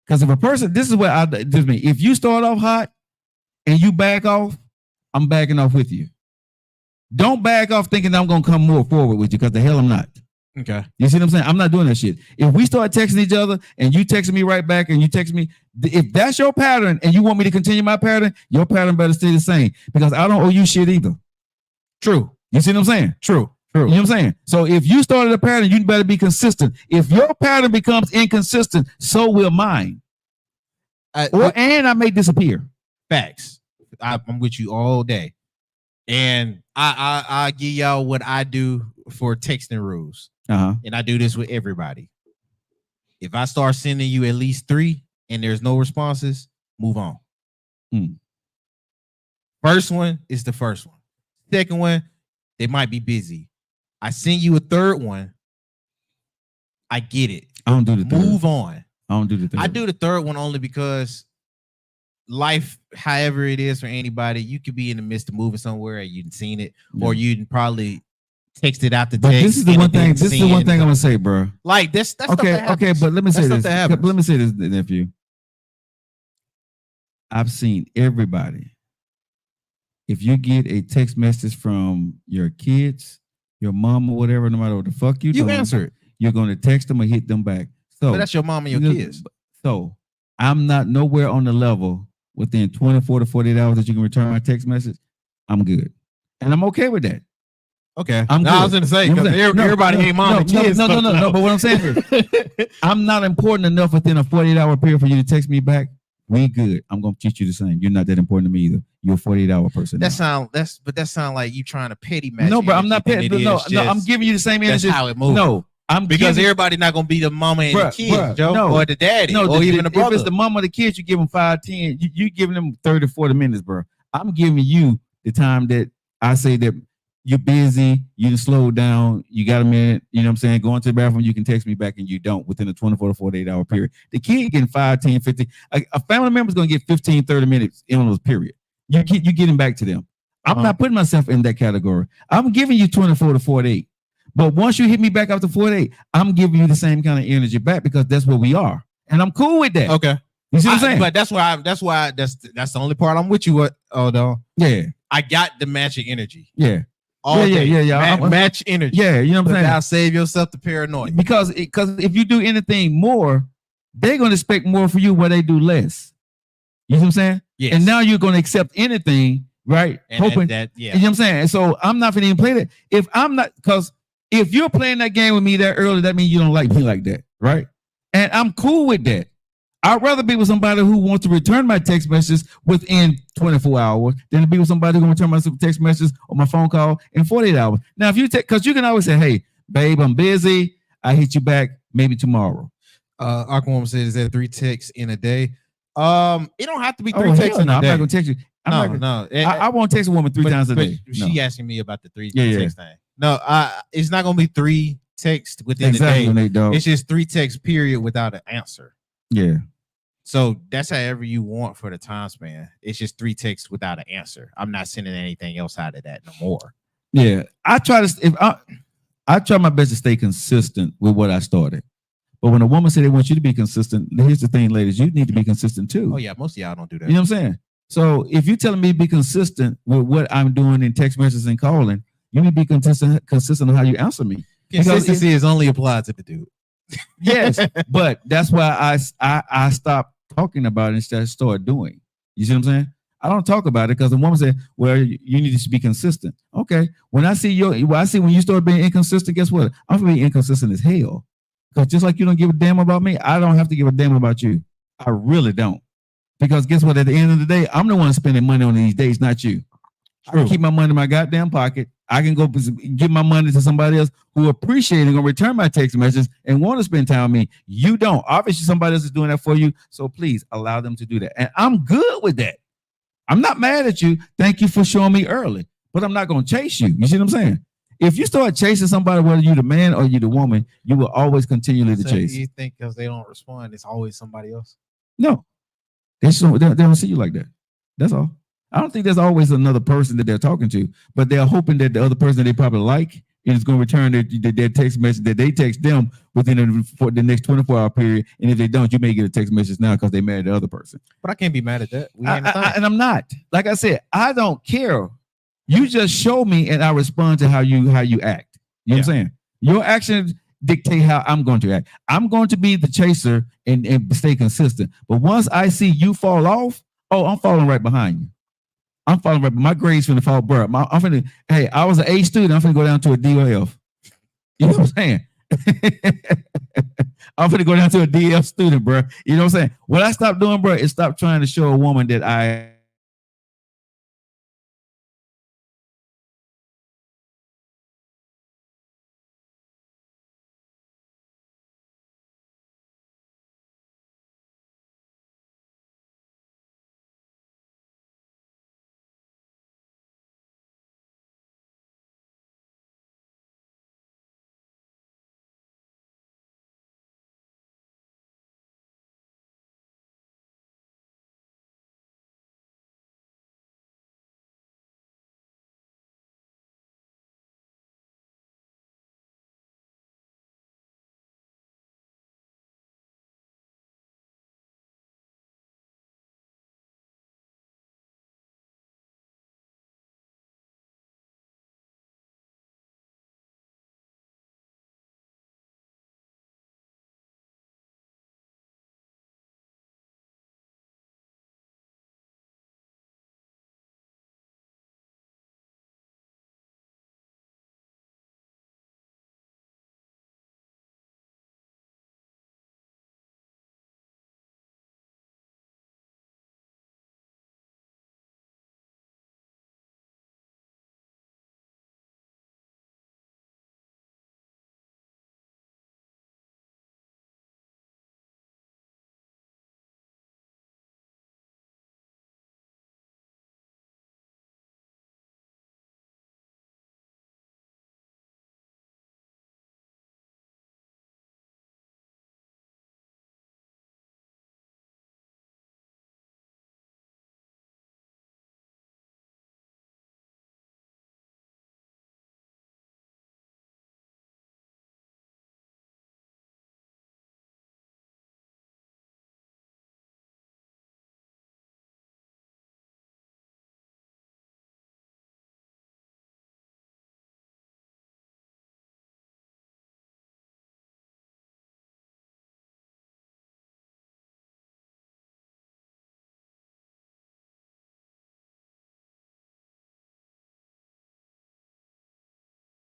Because if a person, this is what this mean. If you start off hot and you back off, I'm backing off with you. Don't back off thinking I'm gonna come more forward with you, because the hell I'm not. Okay. You see what I'm saying? I'm not doing that shit. If we start texting each other and you texting me right back and you text me, if that's your pattern and you want me to continue my pattern, your pattern better stay the same, because I don't owe you shit either. True. You see what I'm saying? True. You know what I'm saying? So if you started a pattern, you better be consistent. If your pattern becomes inconsistent, so will mine. And I may disappear. Facts. I'm with you all day. And I give y'all what I do for texting rules. And I do this with everybody. If I start sending you at least 3 and there's no responses, move on. First one is the first one. Second one, they might be busy. I send you a third one. I get it. I don't do the third. Move on. I don't do the third. I do the third one only because life, however it is for anybody, you could be in the midst of moving somewhere and you've seen it, or you'd probably text it out the text. But this is the one thing. This is the one thing I'm gonna say, bro. Like that's okay. Okay, but let me say this. Let me say this, nephew. I've seen everybody. If you get a text message from your kids, your mom, or whatever, no matter what the fuck you doing, answer it. You're going to text them or hit them back. So but that's your mom and your kids. So I'm not nowhere on the level within 24 to 48 hours that you can return my text message. I'm good, and I'm okay with that. Okay, I was going to say, because everybody ain't mom and kids. No. But what I'm saying is, I'm not important enough within a 48-hour period for you to text me back. We good. I'm gonna treat you the same. You're not that important to me either. You're a 48-hour person. That sound like you trying to petty match. No, but I'm not petty. No, I'm giving you the same energy. That's how it moves. No, because everybody not gonna be the mama and the kids, Joe, or the daddy, or even the brother. If it's the mama or the kids, you give them 5, 10. You giving them 30, 40 minutes, bro. I'm giving you the time that I say that you're busy, you slow down, you got a minute, you know what I'm saying? Going to the bathroom, you can text me back, and you don't within a 24 to 48-hour period. The kid getting 5, 10, 15. A family member's going to get 15, 30 minutes in those period. You getting back to them. I'm not putting myself in that category. I'm giving you 24 to 48. But once you hit me back after 48, I'm giving you the same kind of energy back, because that's where we are. And I'm cool with that. Okay. You see what I'm saying? But that's the only part I'm with you with. Yeah. I got the matching energy. Yeah. Match energy. Yeah, you know what I'm saying? Now save yourself the paranoia. Because if you do anything more, they're going to expect more for you where they do less. You know what I'm saying? Yes. And now you're going to accept anything, right? And hoping that, you know what I'm saying? So I'm not going to even play that. Because if you're playing that game with me that early, that means you don't like me like that, right? And I'm cool with that. I'd rather be with somebody who wants to return my text messages within 24 hours than to be with somebody who wants to return my text messages or my phone call in 48 hours. Now, if you because you can always say, hey, babe, I'm busy. I hit you back maybe tomorrow. Aquawoman said, "Is that 3 texts in a day?" It don't have to be 3 Oh, texts hell in no, a I'm day. not gonna text you. No. I won't text a woman 3 times a But day. No. she asking me about the 3 Yeah. text thing. No, it's not gonna be 3 texts within Exactly, the day. Nate, dog. It's just 3 texts period without an answer. Yeah. So that's however you want for the time span. It's just 3 texts without an answer. I'm not sending anything else out of that no more. Yeah. I try my best to stay consistent with what I started. But when a woman said they want you to be consistent, here's the thing, ladies, you need to be consistent too. Oh yeah, most of y'all don't do that. You know what I'm saying? So if you're telling me to be consistent with what I'm doing in text messages and calling, you need to be consistent on how you answer me. Consistency is only applied to the dude. Yes, but that's why I stopped talking about it instead of start doing. You see what I'm saying? I don't talk about it because the woman said, "Well, you need to be consistent." Okay, when I see when you start being inconsistent, guess what? I'm gonna be inconsistent as hell. Because just like you don't give a damn about me, I don't have to give a damn about you. I really don't. Because guess what? At the end of the day, I'm the one spending money on these dates, not you. I can keep my money in my goddamn pocket. I can go give my money to somebody else who appreciate it and return my text messages and want to spend time with me. You don't. Obviously, somebody else is doing that for you. So please allow them to do that. And I'm good with that. I'm not mad at you. Thank you for showing me early. But I'm not going to chase you. You see what I'm saying? If you start chasing somebody, whether you're the man or you're the woman, you will always continually to chase. You think because they don't respond, it's always somebody else? No. They don't see you like that. That's all. I don't think there's always another person that they're talking to, but they're hoping that the other person they probably like is going to return their text message that they text them within the next 24-hour period. And if they don't, you may get a text message now because they married the other person. But I can't be mad at that. And I'm not. Like I said, I don't care. You just show me and I respond to how you act. You know what I'm saying? Your actions dictate how I'm going to act. I'm going to be the chaser and stay consistent. But once I see you fall off, I'm falling right behind you. I'm falling right. My grade's finna fall, bro. I was an A student. I'm finna go down to a D or F. You know what I'm saying? I'm finna go down to a DF student, bro. You know what I'm saying? What I stopped doing, bro, is stop trying to show a woman that I